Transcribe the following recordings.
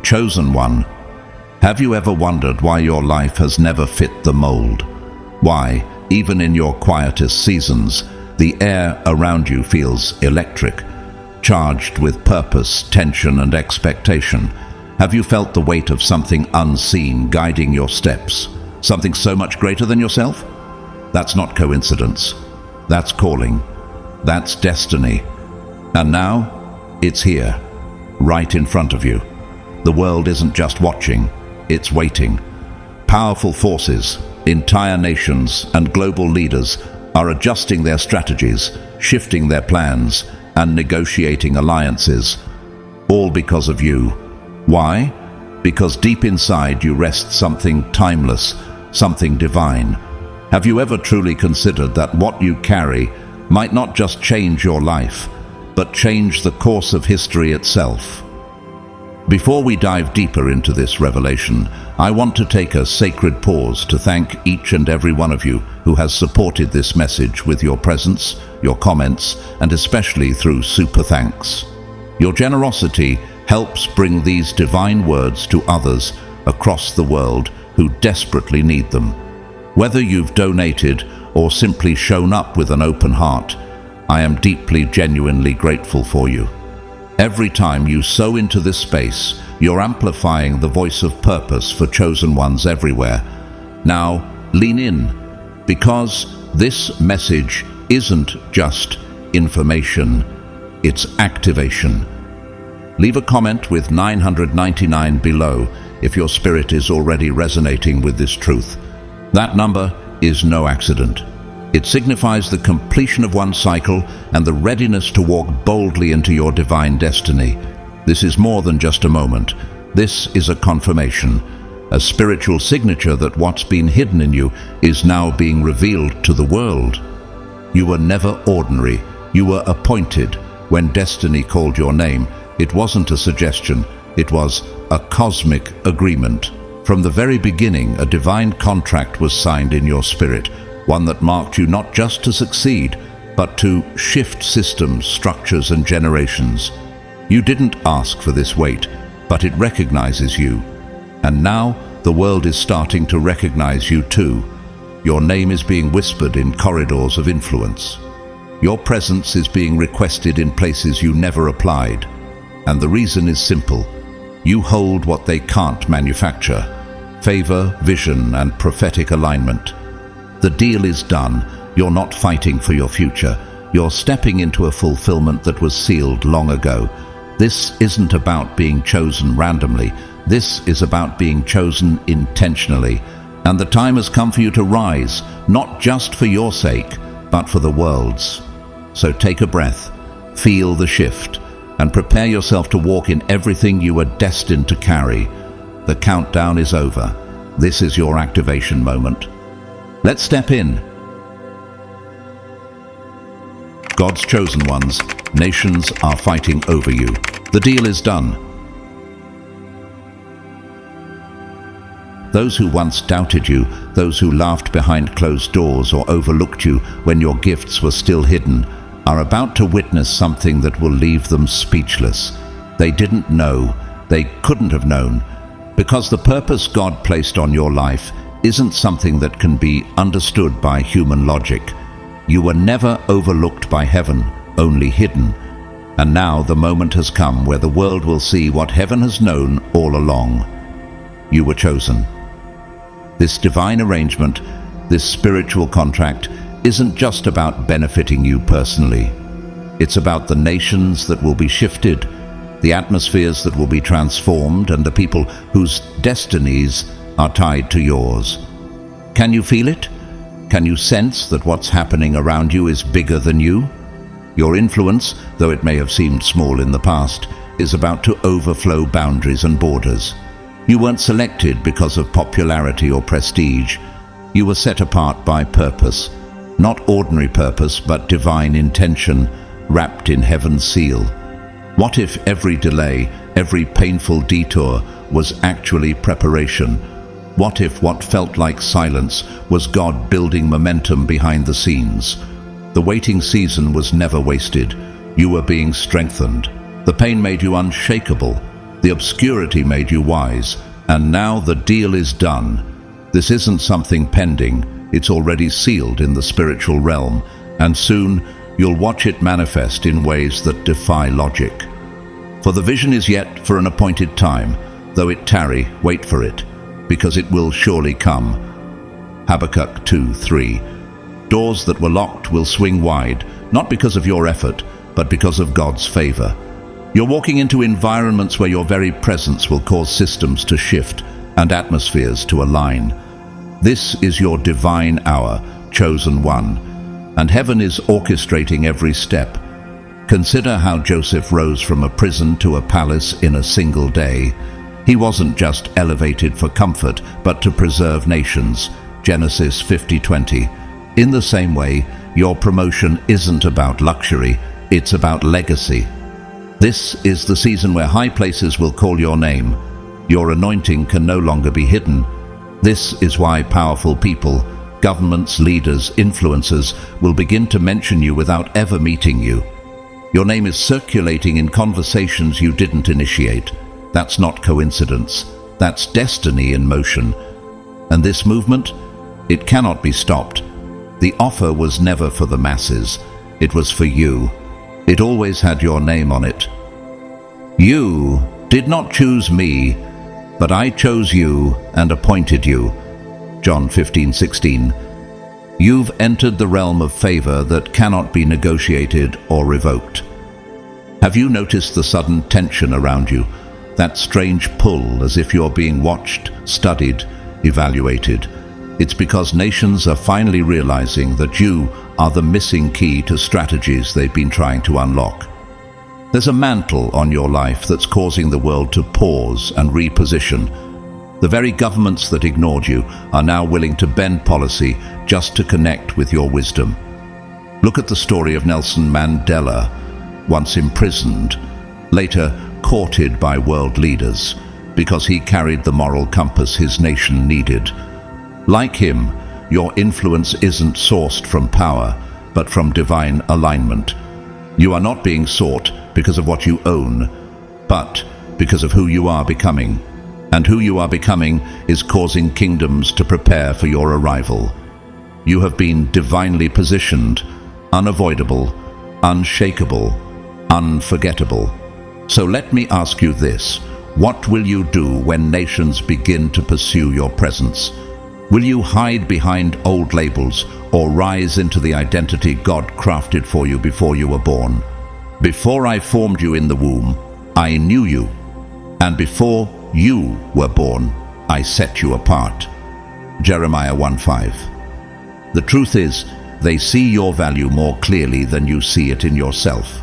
Chosen one, have you ever wondered why your life has never fit the mold? Why, even in your quietest seasons, the air around you feels electric, charged with purpose, tension, and expectation? Have you felt the weight of something unseen guiding your steps? Something so much greater than yourself? That's not coincidence. That's calling. That's destiny. And now, it's here, right in front of you. The world isn't just watching, it's waiting. Powerful forces, entire nations, and global leaders are adjusting their strategies, shifting their plans, and negotiating alliances, all because of you. Why? Because deep inside you rests something timeless, something divine. Have you ever truly considered that what you carry might not just change your life, but change the course of history itself? Before we dive deeper into this revelation, I want to take a sacred pause to thank each and every one of you who has supported this message with your presence, your comments, and especially through super thanks. Your generosity helps bring these divine words to others across the world who desperately need them. Whether you've donated or simply shown up with an open heart, I am deeply, genuinely grateful for you. Every time you sow into this space, you're amplifying the voice of purpose for chosen ones everywhere. Now, lean in, because this message isn't just information, it's activation. Leave a comment with 999 below if your spirit is already resonating with this truth. That number is no accident. It signifies the completion of one cycle and the readiness to walk boldly into your divine destiny. This is more than just a moment. This is a confirmation, a spiritual signature that what's been hidden in you is now being revealed to the world. You were never ordinary. You were appointed. When destiny called your name, it wasn't a suggestion, it was a cosmic agreement. From the very beginning, a divine contract was signed in your spirit, one that marked you not just to succeed, but to shift systems, structures, and generations. You didn't ask for this weight, but it recognizes you. And now, the world is starting to recognize you too. Your name is being whispered in corridors of influence. Your presence is being requested in places you never applied. And the reason is simple. You hold what they can't manufacture: favor, vision, and prophetic alignment. The deal is done. You're not fighting for your future. You're stepping into a fulfillment that was sealed long ago. This isn't about being chosen randomly. This is about being chosen intentionally. And the time has come for you to rise, not just for your sake, but for the world's. So take a breath, feel the shift, and prepare yourself to walk in everything you are destined to carry. The countdown is over. This is your activation moment. Let's step in. God's chosen ones, nations are fighting over you. The deal is done. Those who once doubted you, those who laughed behind closed doors or overlooked you when your gifts were still hidden, are about to witness something that will leave them speechless. They didn't know, they couldn't have known, because the purpose God placed on your life isn't something that can be understood by human logic. You were never overlooked by heaven, only hidden. And now the moment has come where the world will see what heaven has known all along. You were chosen. This divine arrangement, this spiritual contract, isn't just about benefiting you personally. It's about the nations that will be shifted, the atmospheres that will be transformed, and the people whose destinies are tied to yours. Can you feel it? Can you sense that what's happening around you is bigger than you? Your influence, though it may have seemed small in the past, is about to overflow boundaries and borders. You weren't selected because of popularity or prestige. You were set apart by purpose. Not ordinary purpose, but divine intention, wrapped in heaven's seal. What if every delay, every painful detour was actually preparation? What if what felt like silence was God building momentum behind the scenes? The waiting season was never wasted. You were being strengthened. The pain made you unshakable. The The obscurity made you wise, and now the deal is done. This isn't something pending, it's already sealed in the spiritual realm, and soon you'll watch it manifest in ways that defy logic. For the vision is yet for an appointed time, though it tarry, wait for it, because it will surely come. Habakkuk 2:3. Doors that were locked will swing wide, not because of your effort, but because of God's favor. You're walking into environments where your very presence will cause systems to shift and atmospheres to align. This is your divine hour, chosen one, and heaven is orchestrating every step. Consider how Joseph rose from a prison to a palace in a single day. He wasn't just elevated for comfort, but to preserve nations. Genesis 50:20. In the same way, your promotion isn't about luxury, it's about legacy. This is the season where high places will call your name. Your anointing can no longer be hidden. This is why powerful people, governments, leaders, influencers will begin to mention you without ever meeting you. Your name is circulating in conversations you didn't initiate. That's not coincidence. That's destiny in motion. And this movement, it cannot be stopped. The offer was never for the masses. It was for you. It always had your name on it. You did not choose me, but I chose you and appointed you. John 15:16. You've entered the realm of favor that cannot be negotiated or revoked. Have you noticed the sudden tension around you? That strange pull as if you're being watched, studied, evaluated. It's because nations are finally realizing that you are the missing key to strategies they've been trying to unlock. There's a mantle on your life that's causing the world to pause and reposition. The very governments that ignored you are now willing to bend policy just to connect with your wisdom. Look at the story of Nelson Mandela, once imprisoned, later courted by world leaders because he carried the moral compass his nation needed. Like him, your influence isn't sourced from power, but from divine alignment. You are not being sought because of what you own, but because of who you are becoming. And who you are becoming is causing kingdoms to prepare for your arrival. You have been divinely positioned, unavoidable, unshakable, unforgettable. So let me ask you this: what will you do when nations begin to pursue your presence? Will you hide behind old labels or rise into the identity God crafted for you before you were born? Before I formed you in the womb, I knew you. And before you were born, I set you apart. Jeremiah 1:5. The truth is, they see your value more clearly than you see it in yourself.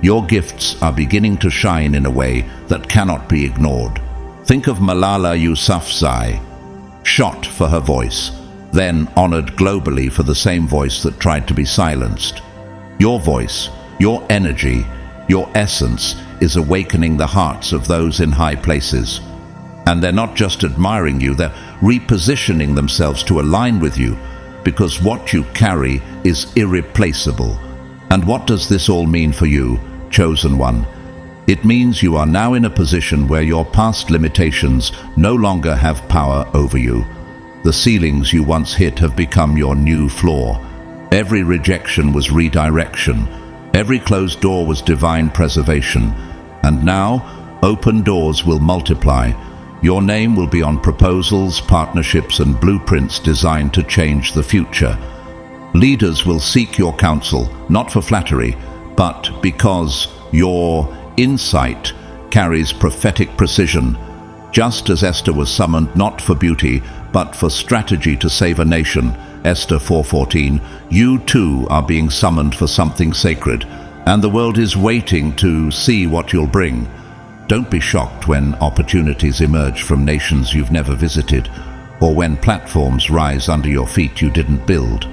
Your gifts are beginning to shine in a way that cannot be ignored. Think of Malala Yousafzai, shot for her voice, then honored globally for the same voice that tried to be silenced. Your voice, your energy, your essence is awakening the hearts of those in high places. And they're not just admiring you, they're repositioning themselves to align with you, because what you carry is irreplaceable. And what does this all mean for you, chosen one? It means you are now in a position where your past limitations no longer have power over you. The ceilings you once hit have become your new floor. Every rejection was redirection. Every closed door was divine preservation. And now, open doors will multiply. Your name will be on proposals, partnerships, and blueprints designed to change the future. Leaders will seek your counsel, not for flattery, but because your insight carries prophetic precision. Just as Esther was summoned not for beauty, but for strategy to save a nation, Esther 4:14, you too are being summoned for something sacred, and the world is waiting to see what you'll bring. Don't be shocked when opportunities emerge from nations you've never visited, or when platforms rise under your feet you didn't build.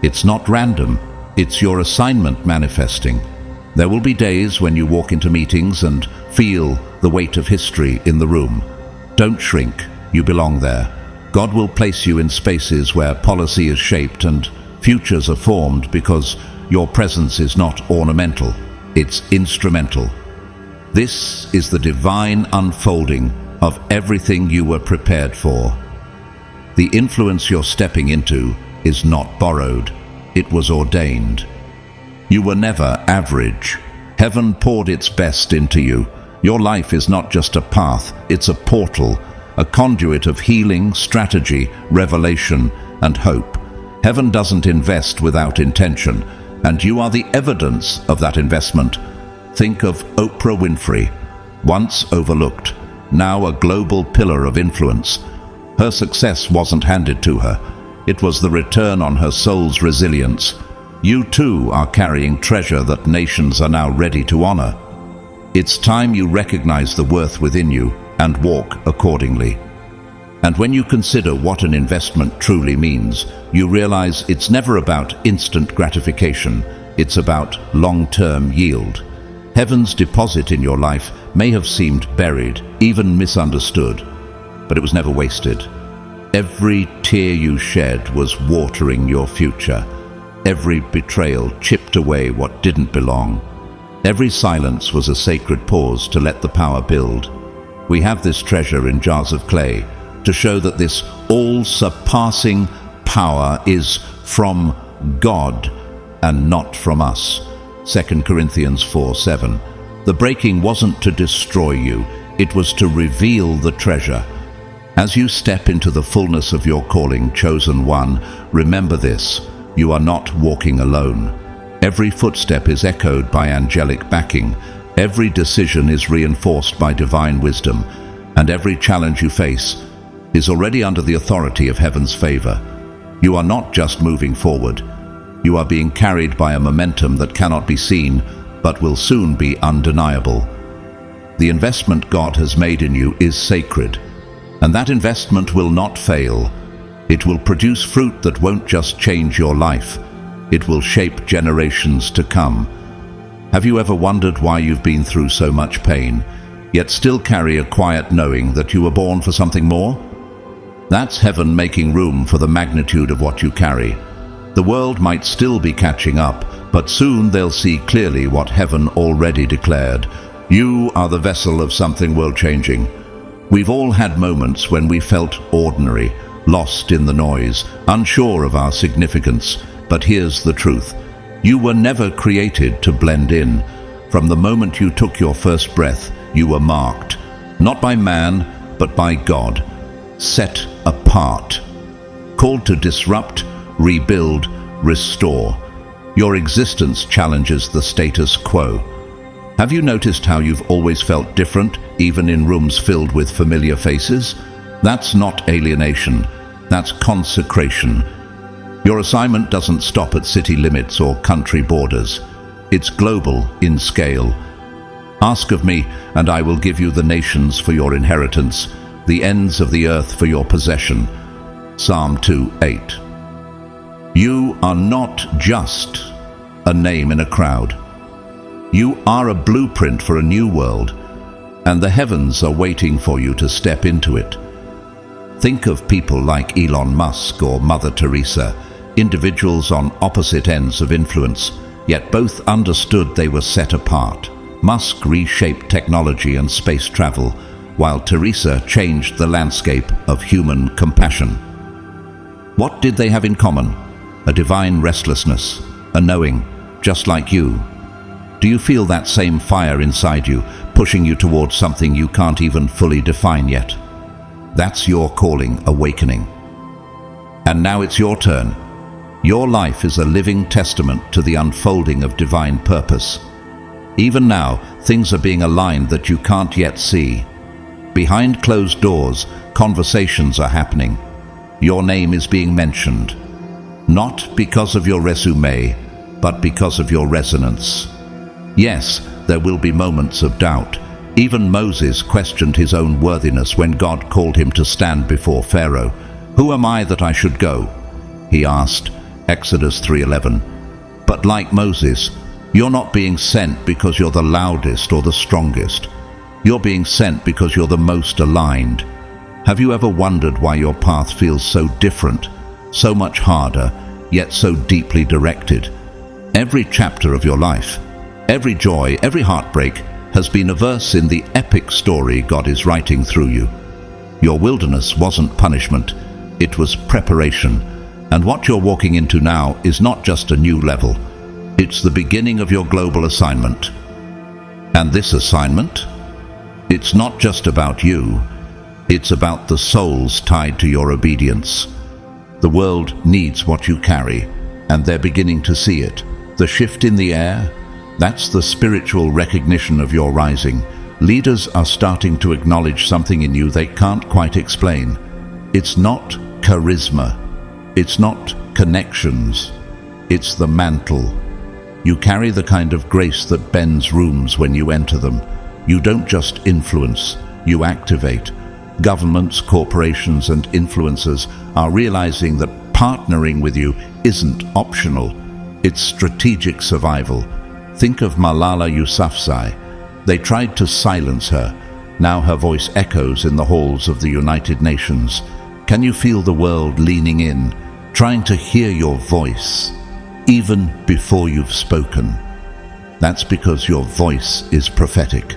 It's not random, it's your assignment manifesting. There will be days when you walk into meetings and feel the weight of history in the room. Don't shrink, you belong there. God will place you in spaces where policy is shaped and futures are formed because your presence is not ornamental, it's instrumental. This is the divine unfolding of everything you were prepared for. The influence you're stepping into is not borrowed, it was ordained. You were never average. Heaven poured its best into you. Your life is not just a path, it's a portal, a conduit of healing, strategy, revelation, and hope. Heaven doesn't invest without intention, and you are the evidence of that investment. Think of Oprah Winfrey, once overlooked, now a global pillar of influence. Her success wasn't handed to her. It was the return on her soul's resilience. You too are carrying treasure that nations are now ready to honor. It's time you recognize the worth within you and walk accordingly. And when you consider what an investment truly means, you realize it's never about instant gratification, it's about long-term yield. Heaven's deposit in your life may have seemed buried, even misunderstood, but it was never wasted. Every tear you shed was watering your future. Every betrayal chipped away what didn't belong. Every silence was a sacred pause to let the power build. We have this treasure in jars of clay to show that this all-surpassing power is from God and not from us. 2 Corinthians 4:7. The breaking wasn't to destroy you, it was to reveal the treasure. As you step into the fullness of your calling, chosen one, remember this: you are not walking alone. Every footstep is echoed by angelic backing, every decision is reinforced by divine wisdom, and every challenge you face is already under the authority of heaven's favor. You are not just moving forward, you are being carried by a momentum that cannot be seen, but will soon be undeniable. The investment God has made in you is sacred, and that investment will not fail. It will produce fruit that won't just change your life, it will shape generations to come. Have you ever wondered why you've been through so much pain, yet still carry a quiet knowing that you were born for something more? That's heaven making room for the magnitude of what you carry. The world might still be catching up, but soon they'll see clearly what heaven already declared. You are the vessel of something world-changing. We've all had moments when we felt ordinary, lost in the noise, unsure of our significance. But here's the truth: you were never created to blend in. From the moment you took your first breath, you were marked, not by man, but by God, set apart, called to disrupt, rebuild, restore. Your existence challenges the status quo. Have you noticed how you've always felt different, even in rooms filled with familiar faces? That's not alienation, that's consecration. Your assignment doesn't stop at city limits or country borders. It's global in scale. Ask of me, and I will give you the nations for your inheritance, the ends of the earth for your possession. Psalm 2:8. You are not just a name in a crowd. You are a blueprint for a new world, and the heavens are waiting for you to step into it. Think of people like Elon Musk or Mother Teresa, individuals on opposite ends of influence, yet both understood they were set apart. Musk reshaped technology and space travel, while Teresa changed the landscape of human compassion. What did they have in common? A divine restlessness, a knowing, just like you. Do you feel that same fire inside you, pushing you towards something you can't even fully define yet? That's your calling awakening. And now it's your turn. Your life is a living testament to the unfolding of divine purpose. Even now, things are being aligned that you can't yet see. Behind closed doors, conversations are happening. Your name is being mentioned, not because of your resume, but because of your resonance. Yes, there will be moments of doubt. Even Moses questioned his own worthiness when God called him to stand before Pharaoh. "Who am I that I should go?" he asked, Exodus 3:11. But like Moses, you're not being sent because you're the loudest or the strongest. You're being sent because you're the most aligned. Have you ever wondered why your path feels so different, so much harder, yet so deeply directed? Every chapter of your life, every joy, every heartbreak has been a verse in the epic story God is writing through you. Your wilderness wasn't punishment, it was preparation. And what you're walking into now is not just a new level, it's the beginning of your global assignment. And this assignment, it's not just about you, it's about the souls tied to your obedience. The world needs what you carry, and they're beginning to see it. The shift in the air, that's the spiritual recognition of your rising. Leaders are starting to acknowledge something in you they can't quite explain. It's not charisma, it's not connections, it's the mantle. You carry the kind of grace that bends rooms when you enter them. You don't just influence, you activate. Governments, corporations, and influencers are realizing that partnering with you isn't optional, it's strategic survival. Think of Malala Yousafzai. They tried to silence her. Now her voice echoes in the halls of the United Nations. Can you feel the world leaning in, trying to hear your voice, even before you've spoken? That's because your voice is prophetic.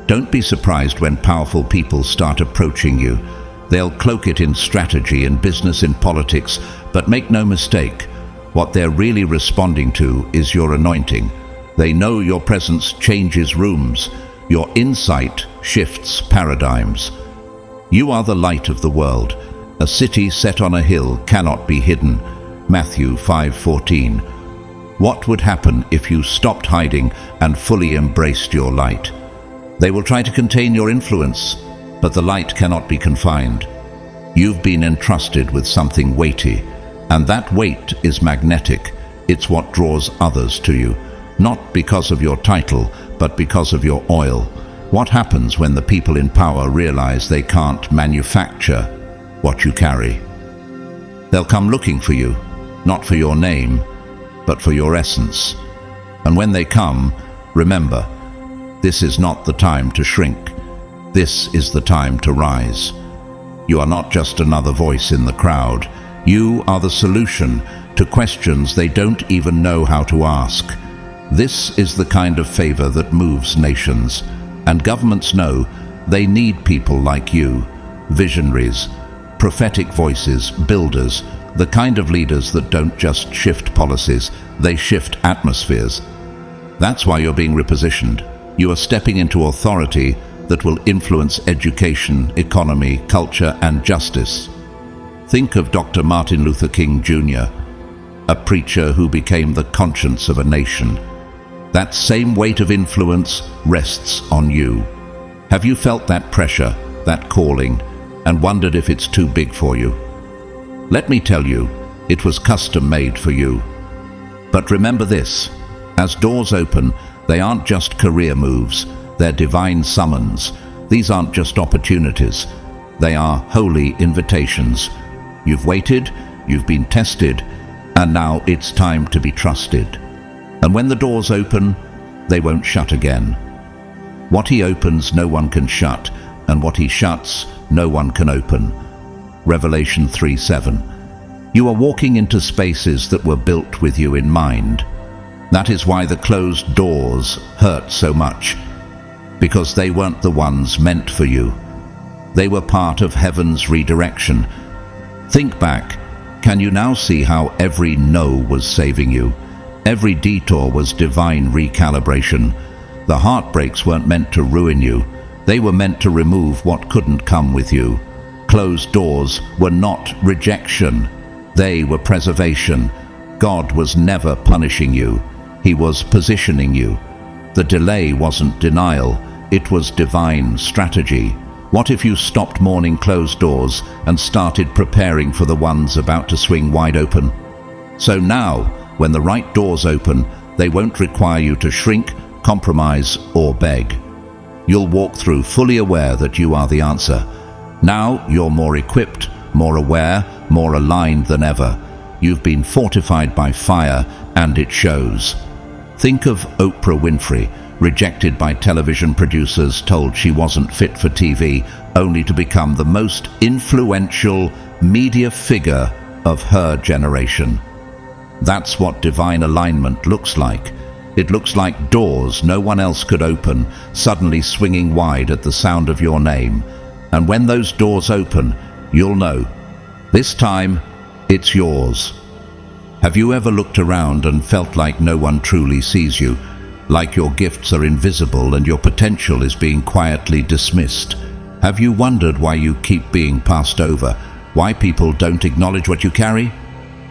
Don't be surprised when powerful people start approaching you. They'll cloak it in strategy and business in politics, but make no mistake, what they're really responding to is your anointing. They know your presence changes rooms. Your insight shifts paradigms. You are the light of the world. A city set on a hill cannot be hidden. Matthew 5:14. What would happen if you stopped hiding and fully embraced your light? They will try to contain your influence, but the light cannot be confined. You've been entrusted with something weighty, and that weight is magnetic. It's what draws others to you, not because of your title, but because of your oil. What happens when the people in power realize they can't manufacture what you carry? They'll come looking for you, not for your name, but for your essence. And when they come, remember, this is not the time to shrink. This is the time to rise. You are not just another voice in the crowd. You are the solution to questions they don't even know how to ask. This is the kind of favor that moves nations, and governments know they need people like you, visionaries, prophetic voices, builders, the kind of leaders that don't just shift policies, they shift atmospheres. That's why you're being repositioned. You are stepping into authority that will influence education, economy, culture, and justice. Think of Dr. Martin Luther King Jr., a preacher who became the conscience of a nation. That same weight of influence rests on you. Have you felt that pressure, that calling, and wondered if it's too big for you? Let me tell you, it was custom made for you. But remember this, as doors open, they aren't just career moves, they're divine summons. These aren't just opportunities, they are holy invitations. You've waited, you've been tested, and now it's time to be trusted. And when the doors open, they won't shut again. What he opens, no one can shut, and what he shuts, no one can open. Revelation 3:7. You are walking into spaces that were built with you in mind. That is why the closed doors hurt so much, because they weren't the ones meant for you. They were part of heaven's redirection. Think back. Can you now see how every no was saving you? Every detour was divine recalibration. The heartbreaks weren't meant to ruin you. They were meant to remove what couldn't come with you. Closed doors were not rejection. They were preservation. God was never punishing you. He was positioning you. The delay wasn't denial. It was divine strategy. What if you stopped mourning closed doors and started preparing for the ones about to swing wide open? So now, when the right doors open, they won't require you to shrink, compromise, or beg. You'll walk through fully aware that you are the answer. Now you're more equipped, more aware, more aligned than ever. You've been fortified by fire, and it shows. Think of Oprah Winfrey, rejected by television producers, told she wasn't fit for TV, only to become the most influential media figure of her generation. That's what divine alignment looks like. It looks like doors no one else could open, suddenly swinging wide at the sound of your name. And when those doors open, you'll know. This time, it's yours. Have you ever looked around and felt like no one truly sees you? Like your gifts are invisible and your potential is being quietly dismissed? Have you wondered why you keep being passed over? Why people don't acknowledge what you carry?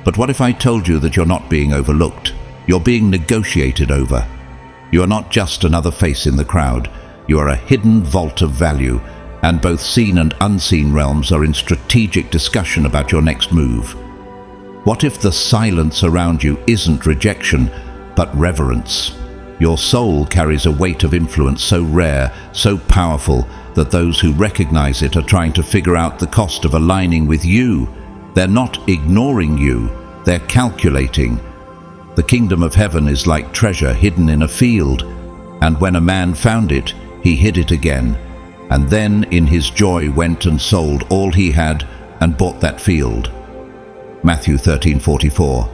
But what if I told you that you're not being overlooked? You're being negotiated over. You are not just another face in the crowd. You are a hidden vault of value, and both seen and unseen realms are in strategic discussion about your next move. What if the silence around you isn't rejection, but reverence? Your soul carries a weight of influence so rare, so powerful, that those who recognize it are trying to figure out the cost of aligning with you. They're not ignoring you, they're calculating. The kingdom of heaven is like treasure hidden in a field, and when a man found it, he hid it again, and then in his joy went and sold all he had and bought that field. Matthew 13:44.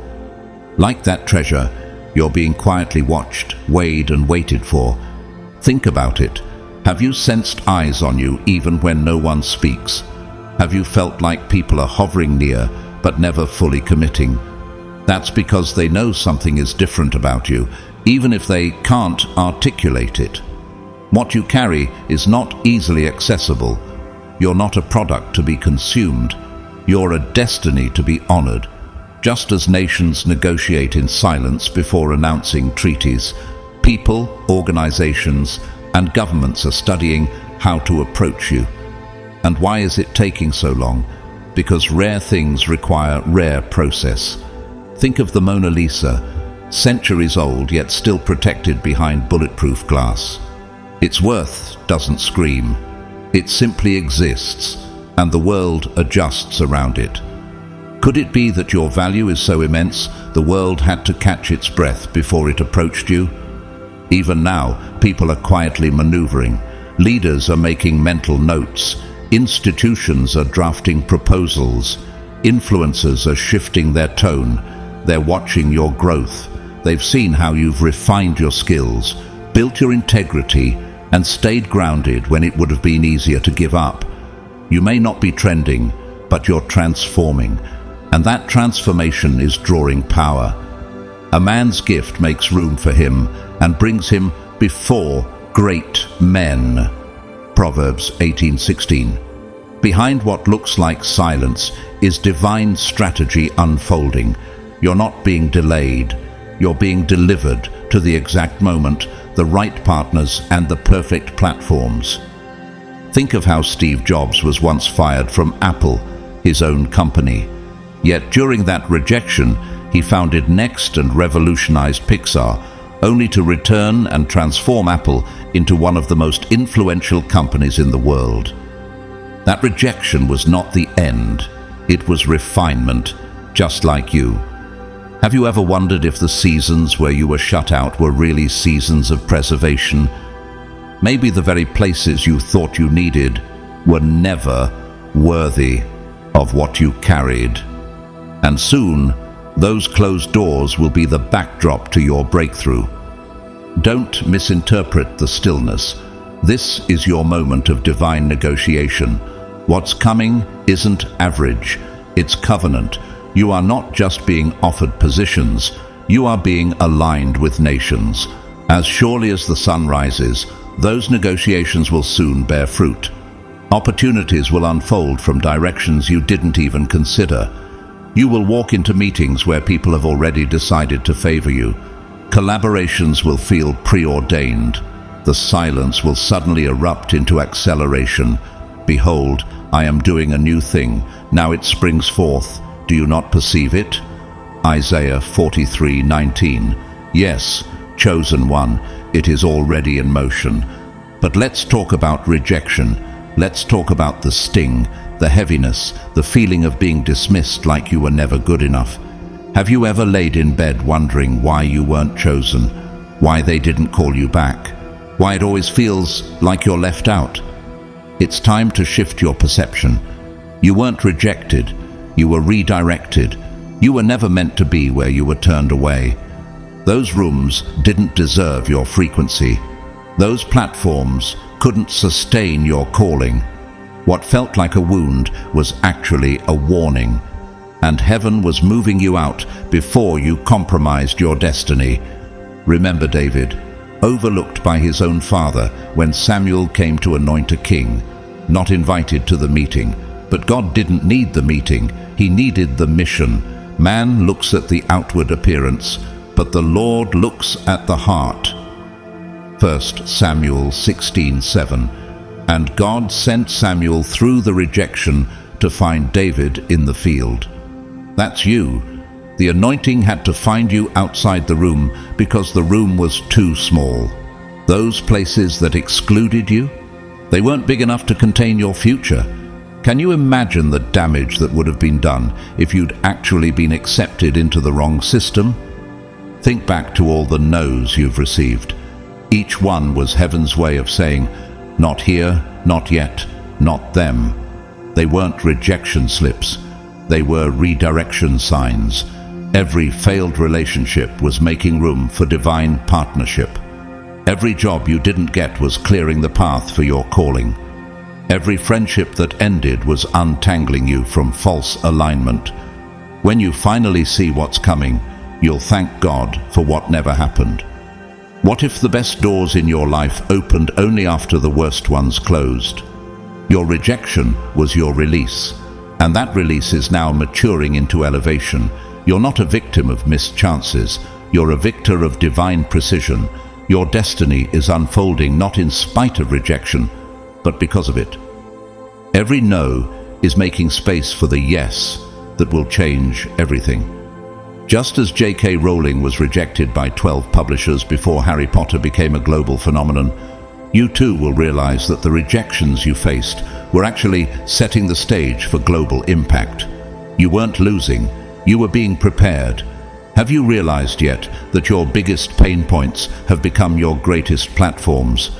Like that treasure, you're being quietly watched, weighed and waited for. Think about it. Have you sensed eyes on you even when no one speaks? Have you felt like people are hovering near but never fully committing? That's because they know something is different about you, even if they can't articulate it. What you carry is not easily accessible. You're not a product to be consumed. You're a destiny to be honored. Just as nations negotiate in silence before announcing treaties, people, organizations, and governments are studying how to approach you. And why is it taking so long? Because rare things require rare process. Think of the Mona Lisa, centuries old yet still protected behind bulletproof glass. Its worth doesn't scream. It simply exists, and the world adjusts around it. Could it be that your value is so immense the world had to catch its breath before it approached you? Even now, people are quietly maneuvering. Leaders are making mental notes. Institutions are drafting proposals. Influencers are shifting their tone. They're watching your growth. They've seen how you've refined your skills, built your integrity, and stayed grounded when it would have been easier to give up. You may not be trending, but you're transforming, and that transformation is drawing power. A man's gift makes room for him and brings him before great men. Proverbs 18:16. Behind what looks like silence is divine strategy unfolding. You're not being delayed. You're being delivered to the exact moment, the right partners, and the perfect platforms. Think of how Steve Jobs was once fired from Apple, his own company. Yet during that rejection, he founded Next and revolutionized Pixar, only to return and transform Apple into one of the most influential companies in the world. That rejection was not the end. It was refinement, just like you. Have you ever wondered if the seasons where you were shut out were really seasons of preservation? Maybe the very places you thought you needed were never worthy of what you carried. And soon, those closed doors will be the backdrop to your breakthrough. Don't misinterpret the stillness. This is your moment of divine negotiation. What's coming isn't average, it's covenant. You are not just being offered positions, you are being aligned with nations. As surely as the sun rises, those negotiations will soon bear fruit. Opportunities will unfold from directions you didn't even consider. You will walk into meetings where people have already decided to favor you. Collaborations will feel preordained. The silence will suddenly erupt into acceleration. Behold, I am doing a new thing. Now it springs forth. Do you not perceive it? Isaiah 43:19. Yes, chosen one, it is already in motion. But let's talk about rejection. Let's talk about the sting, the heaviness, the feeling of being dismissed like you were never good enough. Have you ever laid in bed wondering why you weren't chosen, why they didn't call you back, why it always feels like you're left out? It's time to shift your perception. You weren't rejected, you were redirected. You were never meant to be where you were turned away. Those rooms didn't deserve your frequency. Those platforms couldn't sustain your calling. What felt like a wound was actually a warning, and heaven was moving you out before you compromised your destiny. Remember David, overlooked by his own father when Samuel came to anoint a king, not invited to the meeting. But God didn't need the meeting, he needed the mission. Man looks at the outward appearance, but the Lord looks at the heart. 1 Samuel 16:7. And God sent Samuel through the rejection to find David in the field. That's you. The anointing had to find you outside the room because the room was too small. Those places that excluded you, they weren't big enough to contain your future. Can you imagine the damage that would have been done if you'd actually been accepted into the wrong system? Think back to all the no's you've received. Each one was heaven's way of saying, not here, not yet, not them. They weren't rejection slips. They were redirection signs. Every failed relationship was making room for divine partnership. Every job you didn't get was clearing the path for your calling. Every friendship that ended was untangling you from false alignment. When you finally see what's coming, you'll thank God for what never happened. What if the best doors in your life opened only after the worst ones closed? Your rejection was your release, and that release is now maturing into elevation. You're not a victim of missed chances. You're a victor of divine precision. Your destiny is unfolding not in spite of rejection, but because of it. Every no is making space for the yes that will change everything. Just as J.K. Rowling was rejected by 12 publishers before Harry Potter became a global phenomenon, you too will realize that the rejections you faced were actually setting the stage for global impact. You weren't losing, you were being prepared. Have you realized yet that your biggest pain points have become your greatest platforms?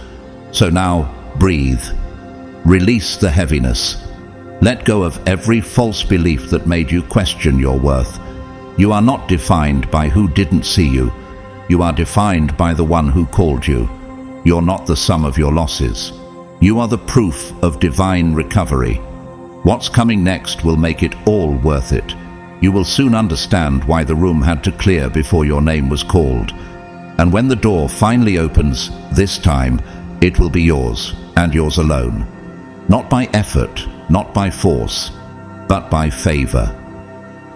So now, breathe. Release the heaviness. Let go of every false belief that made you question your worth. You are not defined by who didn't see you. You are defined by the one who called you. You're not the sum of your losses. You are the proof of divine recovery. What's coming next will make it all worth it. You will soon understand why the room had to clear before your name was called. And when the door finally opens, this time, it will be yours, and yours alone. Not by effort, not by force, but by favor.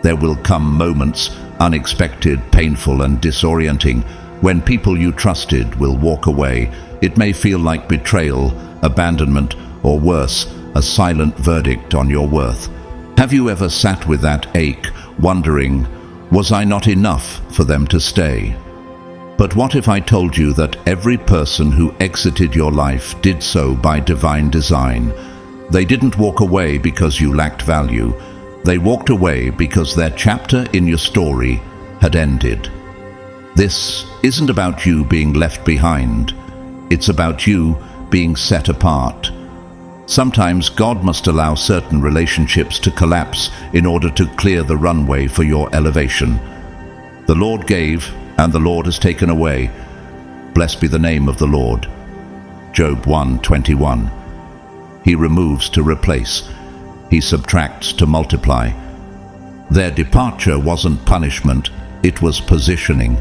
There will come moments, unexpected, painful and disorienting, when people you trusted will walk away. It may feel like betrayal, abandonment, or worse, a silent verdict on your worth. Have you ever sat with that ache, wondering, was I not enough for them to stay? But what if I told you that every person who exited your life did so by divine design? They didn't walk away because you lacked value. They walked away because their chapter in your story had ended. This isn't about you being left behind. It's about you being set apart. Sometimes God must allow certain relationships to collapse in order to clear the runway for your elevation. The Lord gave, and the Lord has taken away. Blessed be the name of the Lord. Job 1:21. He removes to replace. He subtracts to multiply. Their departure wasn't punishment, it was positioning.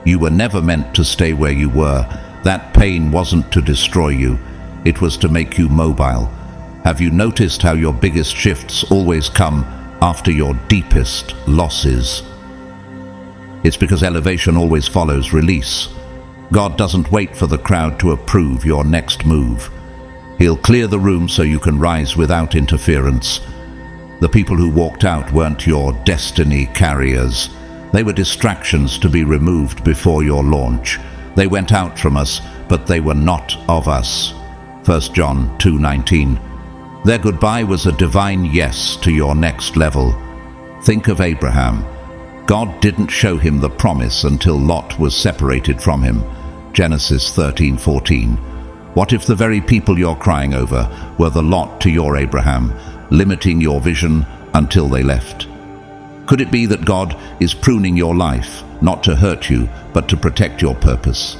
You were never meant to stay where you were. That pain wasn't to destroy you, it was to make you mobile. Have you noticed how your biggest shifts always come after your deepest losses? It's because elevation always follows release. God doesn't wait for the crowd to approve your next move. He'll clear the room so you can rise without interference. The people who walked out weren't your destiny carriers. They were distractions to be removed before your launch. They went out from us, but they were not of us. 1 John 2:19. Their goodbye was a divine yes to your next level. Think of Abraham. God didn't show him the promise until Lot was separated from him. Genesis 13:14. What if the very people you're crying over were the Lot to your Abraham, limiting your vision until they left? Could it be that God is pruning your life, not to hurt you, but to protect your purpose.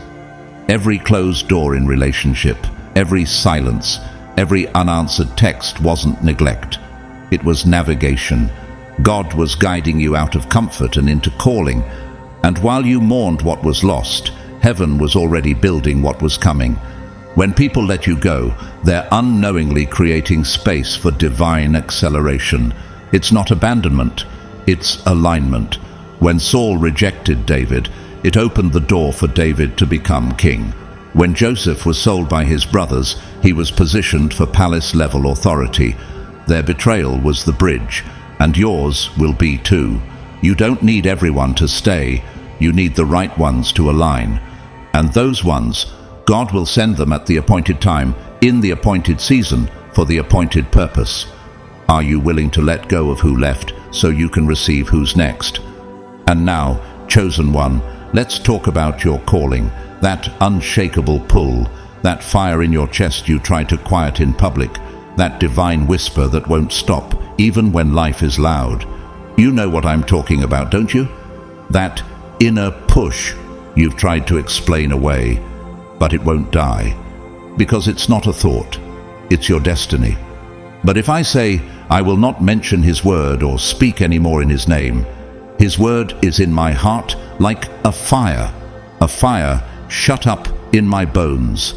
Every closed door in relationship, every silence, every unanswered text wasn't neglect. It was navigation. God was guiding you out of comfort and into calling. And while you mourned what was lost, heaven was already building what was coming. When people let you go, they're unknowingly creating space for divine acceleration. It's not abandonment, it's alignment. When Saul rejected David, it opened the door for David to become king. When Joseph was sold by his brothers, he was positioned for palace-level authority. Their betrayal was the bridge, and yours will be too. You don't need everyone to stay, you need the right ones to align. And those ones, God will send them at the appointed time, in the appointed season, for the appointed purpose. Are you willing to let go of who left so you can receive who's next? And now, chosen one, let's talk about your calling, that unshakable pull, that fire in your chest you try to quiet in public, that divine whisper that won't stop, even when life is loud. You know what I'm talking about, don't you? That inner push you've tried to explain away, but it won't die, because it's not a thought, it's your destiny. But if I say, I will not mention his word or speak any more in his name, his word is in my heart like a fire shut up in my bones.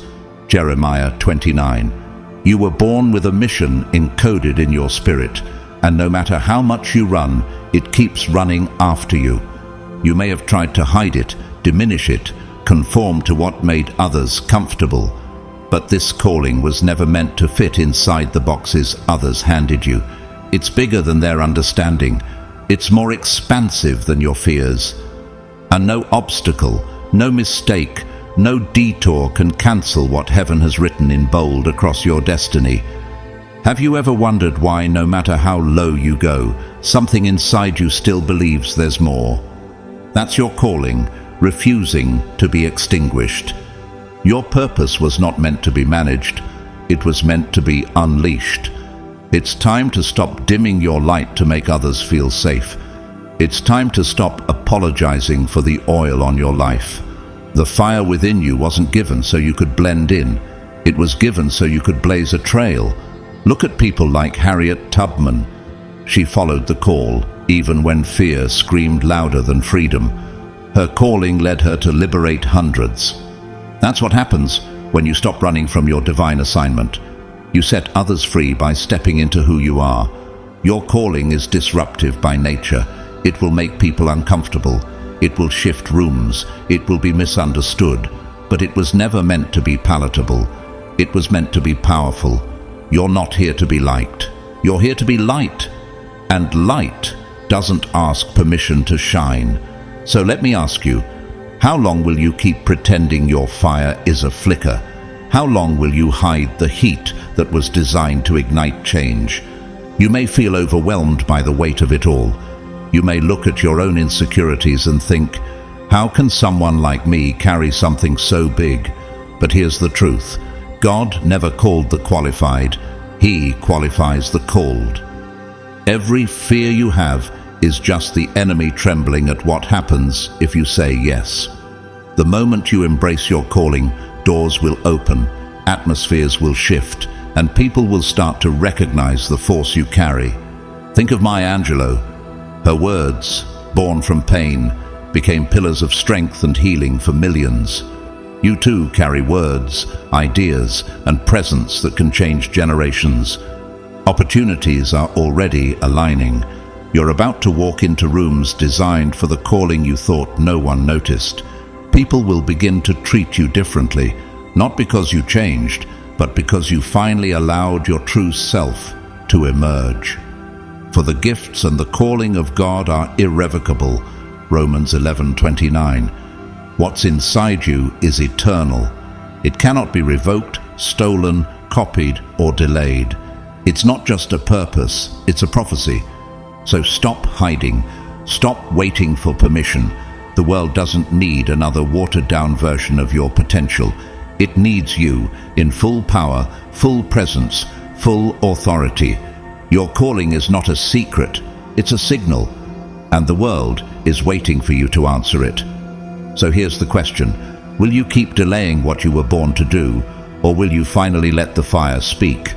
Jeremiah 29. You were born with a mission encoded in your spirit, and no matter how much you run, it keeps running after you. You may have tried to hide it, diminish it, conform to what made others comfortable, but this calling was never meant to fit inside the boxes others handed you. It's bigger than their understanding. It's more expansive than your fears. And no obstacle, no mistake, no detour can cancel what heaven has written in bold across your destiny. Have you ever wondered why, no matter how low you go, something inside you still believes there's more? That's your calling, refusing to be extinguished. Your purpose was not meant to be managed, it was meant to be unleashed. It's time to stop dimming your light to make others feel safe. It's time to stop apologizing for the oil on your life. The fire within you wasn't given so you could blend in. It was given so you could blaze a trail. Look at people like Harriet Tubman. She followed the call, even when fear screamed louder than freedom. Her calling led her to liberate hundreds. That's what happens when you stop running from your divine assignment. You set others free by stepping into who you are. Your calling is disruptive by nature. It will make people uncomfortable. It will shift rooms. It will be misunderstood. But it was never meant to be palatable. It was meant to be powerful. You're not here to be liked. You're here to be light. And light doesn't ask permission to shine. So let me ask you, how long will you keep pretending your fire is a flicker? How long will you hide the heat that was designed to ignite change? You may feel overwhelmed by the weight of it all. You may look at your own insecurities and think, how can someone like me carry something so big? But here's the truth. God never called the qualified. He qualifies the called. Every fear you have is just the enemy trembling at what happens if you say yes. The moment you embrace your calling, doors will open, atmospheres will shift, and people will start to recognize the force you carry. Think of Maya Angelou. Her words, born from pain, became pillars of strength and healing for millions. You too carry words, ideas, and presence that can change generations. Opportunities are already aligning. You're about to walk into rooms designed for the calling you thought no one noticed. People will begin to treat you differently, not because you changed, but because you finally allowed your true self to emerge. For the gifts and the calling of God are irrevocable. Romans 11:29. What's inside you is eternal. It cannot be revoked, stolen, copied, or delayed. It's not just a purpose, it's a prophecy. So stop hiding. Stop waiting for permission. The world doesn't need another watered-down version of your potential. It needs you in full power, full presence, full authority. Your calling is not a secret, it's a signal. and the world is waiting for you to answer it. So here's the question: will you keep delaying what you were born to do, or will you finally let the fire speak?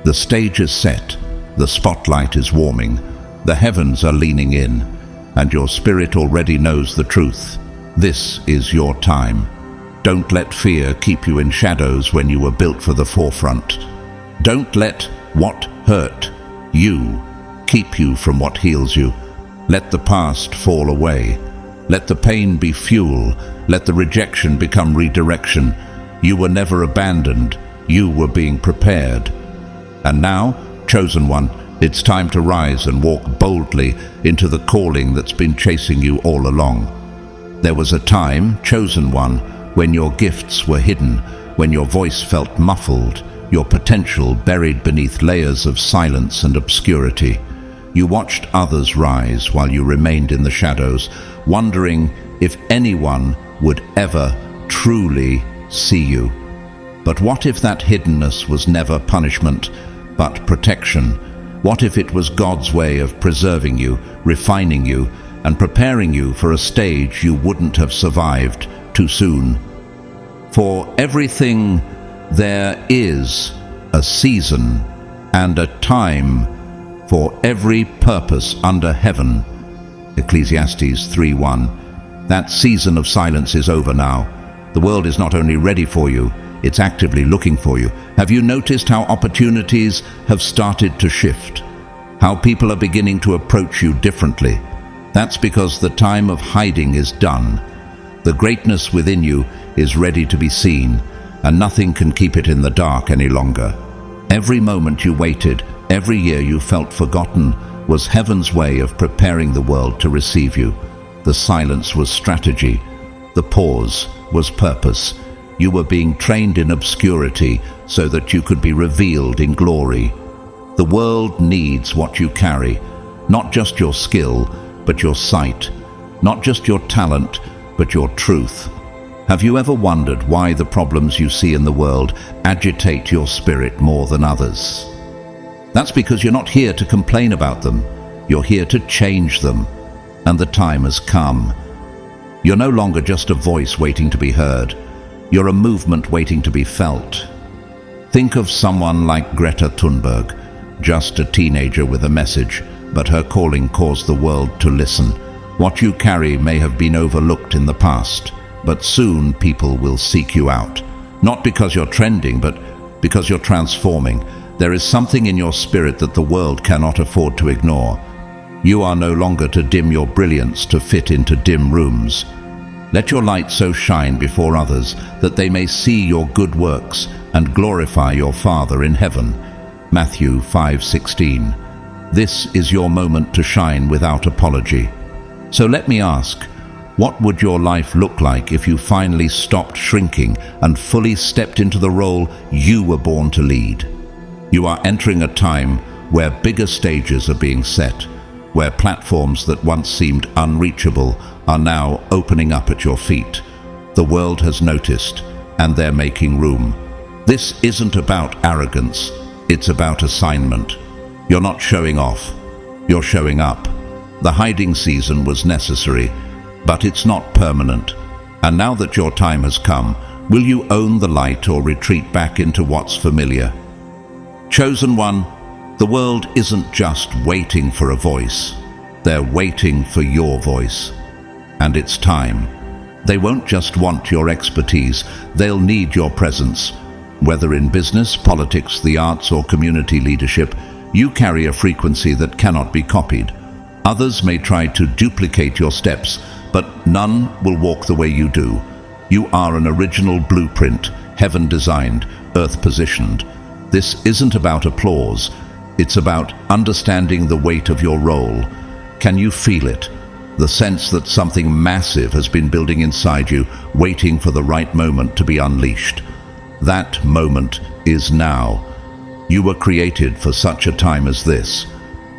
The stage is set, the spotlight is warming, the heavens are leaning in, and your spirit already knows the truth. This is your time. Don't let fear keep you in shadows when you were built for the forefront. Don't let what hurt you keep you from what heals you. Let the past fall away. Let the pain be fuel. Let the rejection become redirection. You were never abandoned. You were being prepared. And now, chosen one, it's time to rise and walk boldly into the calling that's been chasing you all along. There was a time, chosen one, when your gifts were hidden, when your voice felt muffled, your potential buried beneath layers of silence and obscurity. You watched others rise while you remained in the shadows, wondering if anyone would ever truly see you. But what if that hiddenness was never punishment, but protection? What if it was God's way of preserving you, refining you, and preparing you for a stage you wouldn't have survived too soon? For everything there is a season and a time for every purpose under heaven. Ecclesiastes 3:1. That season of silence is over now. The world is not only ready for you, it's actively looking for you. Have you noticed how opportunities have started to shift? How people are beginning to approach you differently? That's because the time of hiding is done. The greatness within you is ready to be seen, and nothing can keep it in the dark any longer. Every moment you waited, every year you felt forgotten, was heaven's way of preparing the world to receive you. The silence was strategy. The pause was purpose. You were being trained in obscurity so that you could be revealed in glory. The world needs what you carry, not just your skill, but your sight, not just your talent, but your truth. Have you ever wondered why the problems you see in the world agitate your spirit more than others? That's because you're not here to complain about them. You're here to change them, and the time has come. You're no longer just a voice waiting to be heard. You're a movement waiting to be felt. Think of someone like Greta Thunberg, just a teenager with a message, but her calling caused the world to listen. What you carry may have been overlooked in the past, but soon people will seek you out. Not because you're trending, but because you're transforming. There is something in your spirit that the world cannot afford to ignore. You are no longer to dim your brilliance to fit into dim rooms. Let your light so shine before others that they may see your good works and glorify your Father in heaven. Matthew 5:16. This is your moment to shine without apology. So let me ask, what would your life look like if you finally stopped shrinking and fully stepped into the role you were born to lead? You are entering a time where bigger stages are being set, where platforms that once seemed unreachable are now opening up at your feet. The world has noticed, and they're making room. This isn't about arrogance, it's about assignment. You're not showing off, you're showing up. The hiding season was necessary, but it's not permanent. And now that your time has come, will you own the light or retreat back into what's familiar? Chosen one, the world isn't just waiting for a voice. They're waiting for your voice. And it's time. They won't just want your expertise, they'll need your presence. Whether in business, politics, the arts, or community leadership, you carry a frequency that cannot be copied. Others may try to duplicate your steps, but none will walk the way you do. You are an original blueprint, heaven designed, earth positioned. This isn't about applause, it's about understanding the weight of your role. Can you feel it? The sense that something massive has been building inside you, waiting for the right moment to be unleashed. That moment is now. You were created for such a time as this.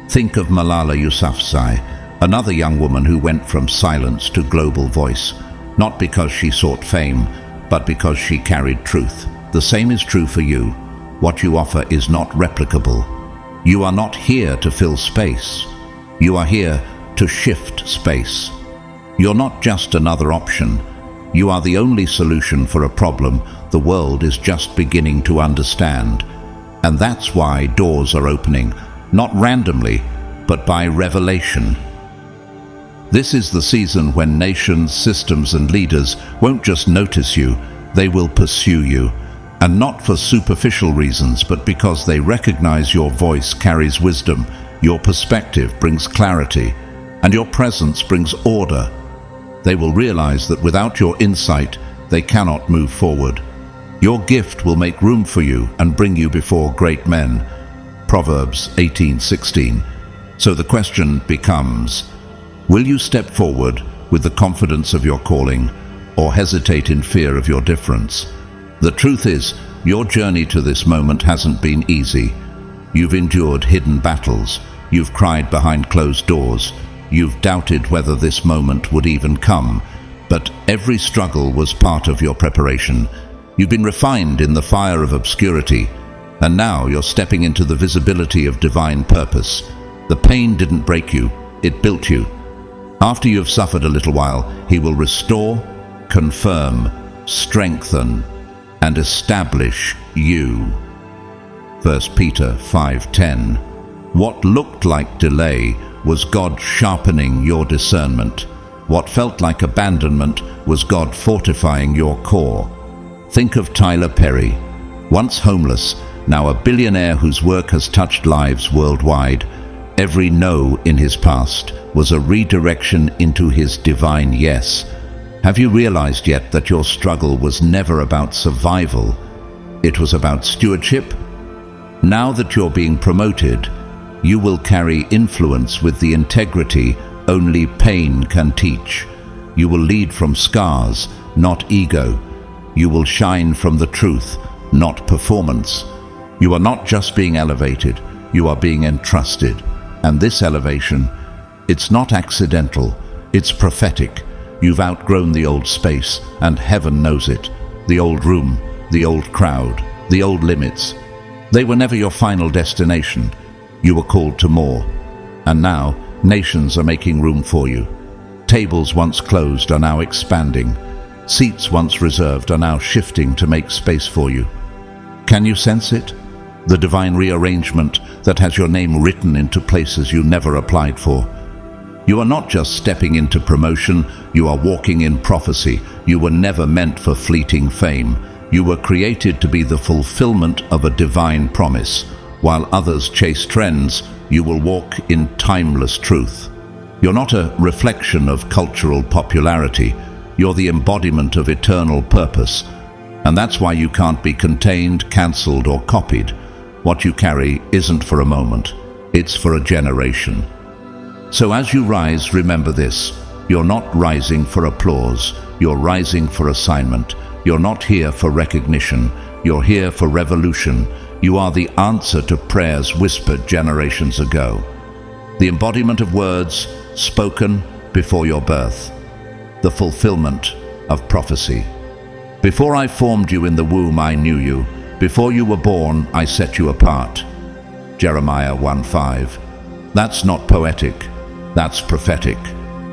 Think of Malala Yousafzai, another young woman who went from silence to global voice, not because she sought fame, but because she carried truth. The same is true for you. What you offer is not replicable. You are not here to fill space. You are here to shift space. You're not just another option. You are the only solution for a problem the world is just beginning to understand. And that's why doors are opening, not randomly, but by revelation. This is the season when nations, systems, and leaders won't just notice you, they will pursue you. And not for superficial reasons, but because they recognize your voice carries wisdom, your perspective brings clarity, and your presence brings order. They will realize that without your insight, they cannot move forward. Your gift will make room for you and bring you before great men. Proverbs 18:16. So the question becomes, will you step forward with the confidence of your calling, or hesitate in fear of your difference? The truth is, your journey to this moment hasn't been easy. You've endured hidden battles. You've cried behind closed doors. You've doubted whether this moment would even come. But every struggle was part of your preparation. You've been refined in the fire of obscurity, and now you're stepping into the visibility of divine purpose. The pain didn't break you, it built you. After you've suffered a little while, He will restore, confirm, strengthen, and establish you. 1 Peter 5:10. What looked like delay was God sharpening your discernment. What felt like abandonment was God fortifying your core. Think of Tyler Perry, once homeless, now a billionaire whose work has touched lives worldwide. Every no in his past was a redirection into his divine yes. Have you realized yet that your struggle was never about survival? It was about stewardship? Now that you're being promoted, you will carry influence with the integrity only pain can teach. You will lead from scars, not ego. You will shine from the truth, not performance. You are not just being elevated, you are being entrusted. And this elevation, it's not accidental, it's prophetic. You've outgrown the old space, and heaven knows it. The old room, the old crowd, the old limits. They were never your final destination. You were called to more. And now, nations are making room for you. Tables once closed are now expanding. Seats once reserved are now shifting to make space for you. Can you sense it? The divine rearrangement that has your name written into places you never applied for. You are not just stepping into promotion, you are walking in prophecy. You were never meant for fleeting fame. You were created to be the fulfillment of a divine promise. While others chase trends, you will walk in timeless truth. You're not a reflection of cultural popularity. You're the embodiment of eternal purpose. And that's why you can't be contained, cancelled, or copied. What you carry isn't for a moment. It's for a generation. So as you rise, remember this. You're not rising for applause. You're rising for assignment. You're not here for recognition. You're here for revolution. You are the answer to prayers whispered generations ago. The embodiment of words spoken before your birth. The fulfillment of prophecy. Before I formed you in the womb, I knew you. Before you were born, I set you apart. Jeremiah 1:5. That's not poetic. That's prophetic.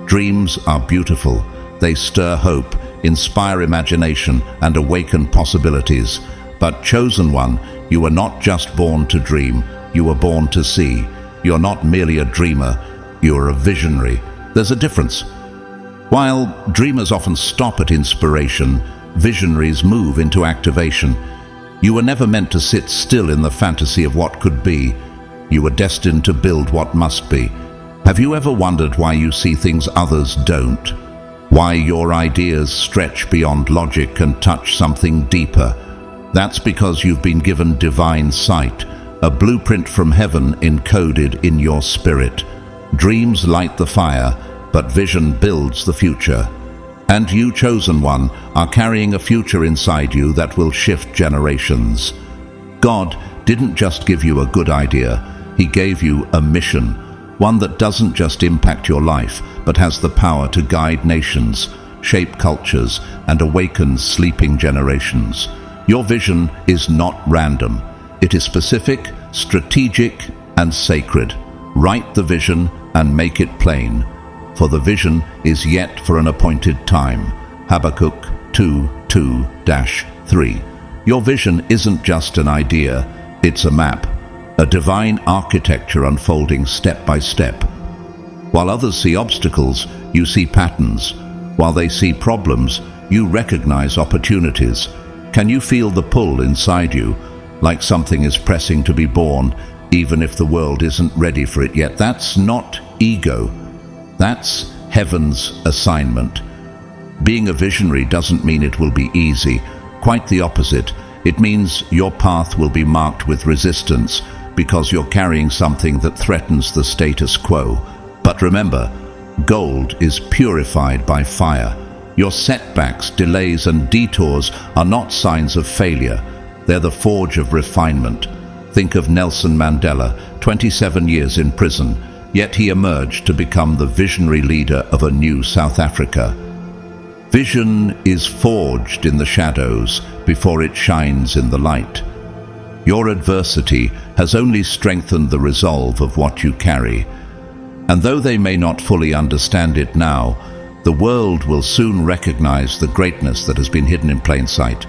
Dreams are beautiful. They stir hope, inspire imagination, and awaken possibilities. But chosen one, you were not just born to dream. You were born to see. You're not merely a dreamer. You're a visionary. There's a difference. While dreamers often stop at inspiration, visionaries move into activation. You were never meant to sit still in the fantasy of what could be. You were destined to build what must be. Have you ever wondered why you see things others don't? Why your ideas stretch beyond logic and touch something deeper? That's because you've been given divine sight, a blueprint from heaven encoded in your spirit. Dreams light the fire, but vision builds the future. And you, chosen one, are carrying a future inside you that will shift generations. God didn't just give you a good idea, He gave you a mission, one that doesn't just impact your life, but has the power to guide nations, shape cultures, and awaken sleeping generations. Your vision is not random. It is specific, strategic, and sacred. Write the vision and make it plain, for the vision is yet for an appointed time. Habakkuk 2:2-3. Your vision isn't just an idea, it's a map, a divine architecture unfolding step by step. While others see obstacles, you see patterns. While they see problems, you recognize opportunities. Can you feel the pull inside you, like something is pressing to be born, even if the world isn't ready for it yet? That's not ego. That's heaven's assignment. Being a visionary doesn't mean it will be easy. Quite the opposite. It means your path will be marked with resistance because you're carrying something that threatens the status quo. But remember, gold is purified by fire. Your setbacks, delays, and detours are not signs of failure. They're the forge of refinement. Think of Nelson Mandela, 27 years in prison, yet he emerged to become the visionary leader of a new South Africa. Vision is forged in the shadows before it shines in the light. Your adversity has only strengthened the resolve of what you carry. And though they may not fully understand it now, the world will soon recognize the greatness that has been hidden in plain sight.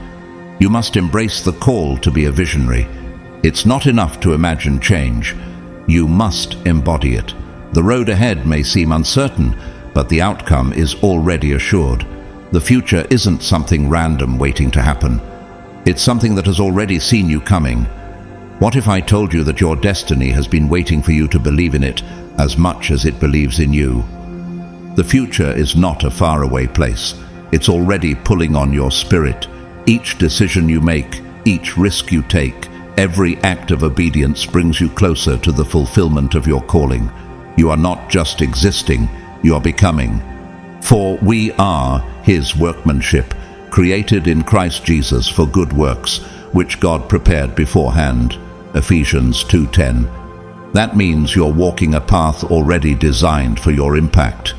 You must embrace the call to be a visionary. It's not enough to imagine change. You must embody it. The road ahead may seem uncertain, but the outcome is already assured. The future isn't something random waiting to happen. It's something that has already seen you coming. What if I told you that your destiny has been waiting for you to believe in it as much as it believes in you? The future is not a faraway place. It's already pulling on your spirit. Each decision you make, each risk you take, every act of obedience brings you closer to the fulfillment of your calling. You are not just existing, you are becoming. For we are His workmanship, created in Christ Jesus for good works, which God prepared beforehand. Ephesians 2:10. That means you're walking a path already designed for your impact.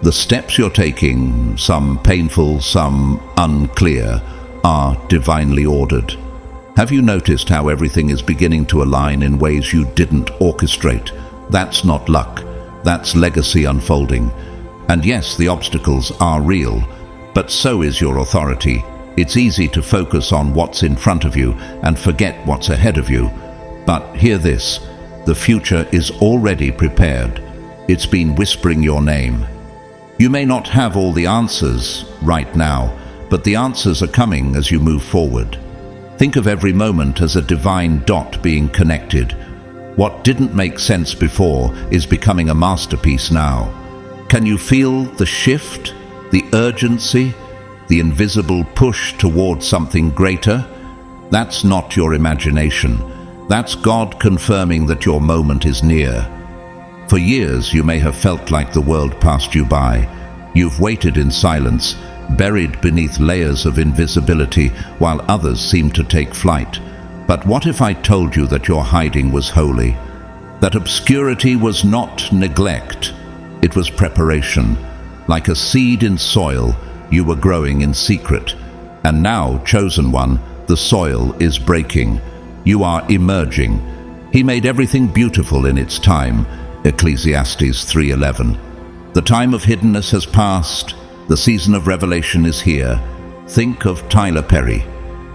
The steps you're taking, some painful, some unclear, are divinely ordered. Have you noticed how everything is beginning to align in ways you didn't orchestrate? That's not luck. That's legacy unfolding. And yes, the obstacles are real, but so is your authority. It's easy to focus on what's in front of you and forget what's ahead of you. But hear this, the future is already prepared. It's been whispering your name. You may not have all the answers right now, but the answers are coming as you move forward. Think of every moment as a divine dot being connected. What didn't make sense before is becoming a masterpiece now. Can you feel the shift, the urgency, the invisible push towards something greater? That's not your imagination. That's God confirming that your moment is near. For years you may have felt like the world passed you by. You've waited in silence, buried beneath layers of invisibility while others seem to take flight. But what if I told you that your hiding was holy? That obscurity was not neglect, it was preparation. Like a seed in soil, you were growing in secret. And now, chosen one, the soil is breaking. You are emerging. He made everything beautiful in its time. Ecclesiastes 3:11. The time of hiddenness has passed. The season of revelation is here. Think of Tyler Perry,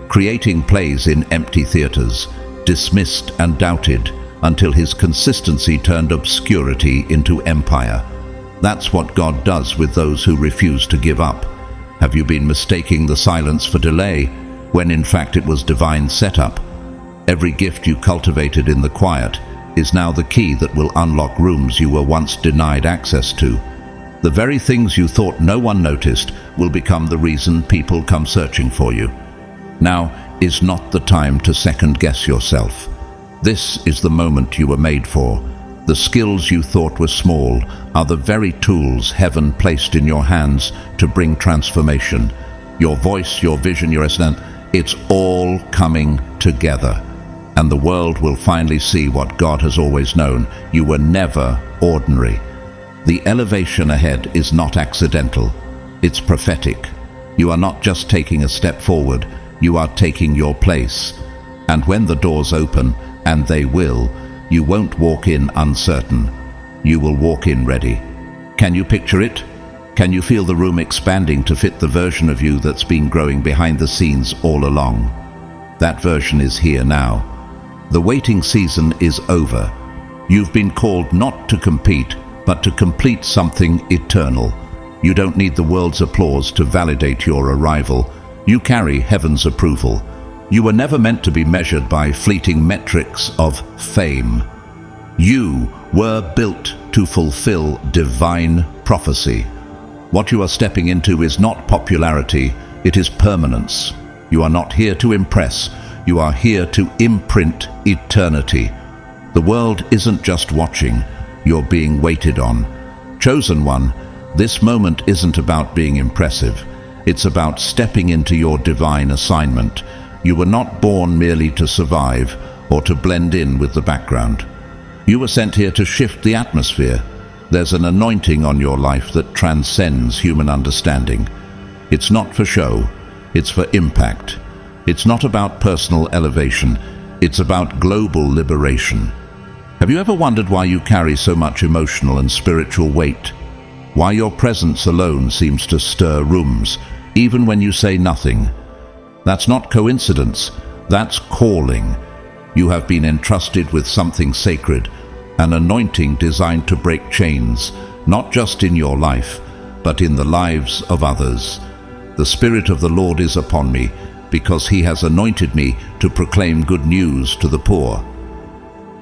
creating plays in empty theaters, dismissed and doubted, until his consistency turned obscurity into empire. That's what God does with those who refuse to give up. Have you been mistaking the silence for delay, when in fact it was divine setup? Every gift you cultivated in the quiet is now the key that will unlock rooms you were once denied access to. The very things you thought no one noticed will become the reason people come searching for you. Now is not the time to second-guess yourself. This is the moment you were made for. The skills you thought were small are the very tools heaven placed in your hands to bring transformation. Your voice, your vision, your essence, it's all coming together. And the world will finally see what God has always known. You were never ordinary. The elevation ahead is not accidental. It's prophetic. You are not just taking a step forward, you are taking your place. And when the doors open, and they will, you won't walk in uncertain. you will walk in ready. Can you picture it? Can you feel the room expanding to fit the version of you that's been growing behind the scenes all along? That version is here now. The waiting season is over. You've been called not to compete, but to complete something eternal. You don't need the world's applause to validate your arrival. You carry heaven's approval. You were never meant to be measured by fleeting metrics of fame. You were built to fulfill divine prophecy. What you are stepping into is not popularity, it is permanence. You are not here to impress, you are here to imprint eternity. The world isn't just watching, you're being waited on. Chosen one, this moment isn't about being impressive. It's about stepping into your divine assignment. You were not born merely to survive or to blend in with the background. You were sent here to shift the atmosphere. There's an anointing on your life that transcends human understanding. It's not for show, it's for impact. It's not about personal elevation, it's about global liberation. Have you ever wondered why you carry so much emotional and spiritual weight? Why your presence alone seems to stir rooms, even when you say nothing? That's not coincidence, that's calling. You have been entrusted with something sacred, an anointing designed to break chains, not just in your life, but in the lives of others. The Spirit of the Lord is upon me, because He has anointed me to proclaim good news to the poor,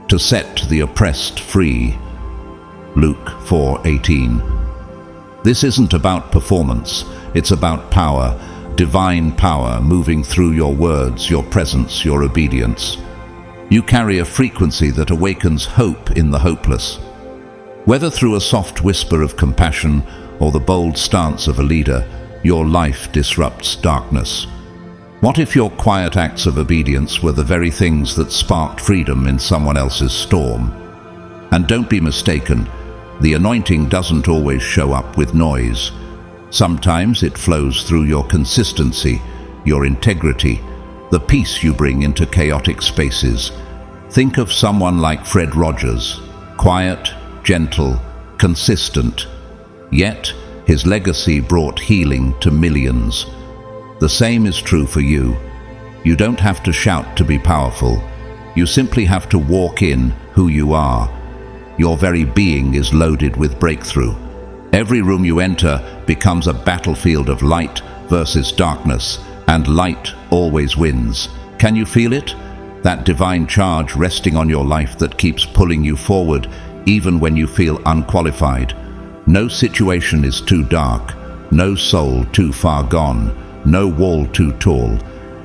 to set the oppressed free. Luke 4:18. This isn't about performance, it's about power, divine power moving through your words, your presence, your obedience. You carry a frequency that awakens hope in the hopeless. Whether through a soft whisper of compassion or the bold stance of a leader, your life disrupts darkness. What if your quiet acts of obedience were the very things that sparked freedom in someone else's storm? And don't be mistaken, the anointing doesn't always show up with noise. Sometimes it flows through your consistency, your integrity, the peace you bring into chaotic spaces. Think of someone like Fred Rogers, quiet, gentle, consistent. Yet, his legacy brought healing to millions. The same is true for you. You don't have to shout to be powerful. You simply have to walk in who you are. Your very being is loaded with breakthrough. Every room you enter becomes a battlefield of light versus darkness, and light always wins. Can you feel it? That divine charge resting on your life that keeps pulling you forward, even when you feel unqualified. No situation is too dark, no soul too far gone, no wall too tall.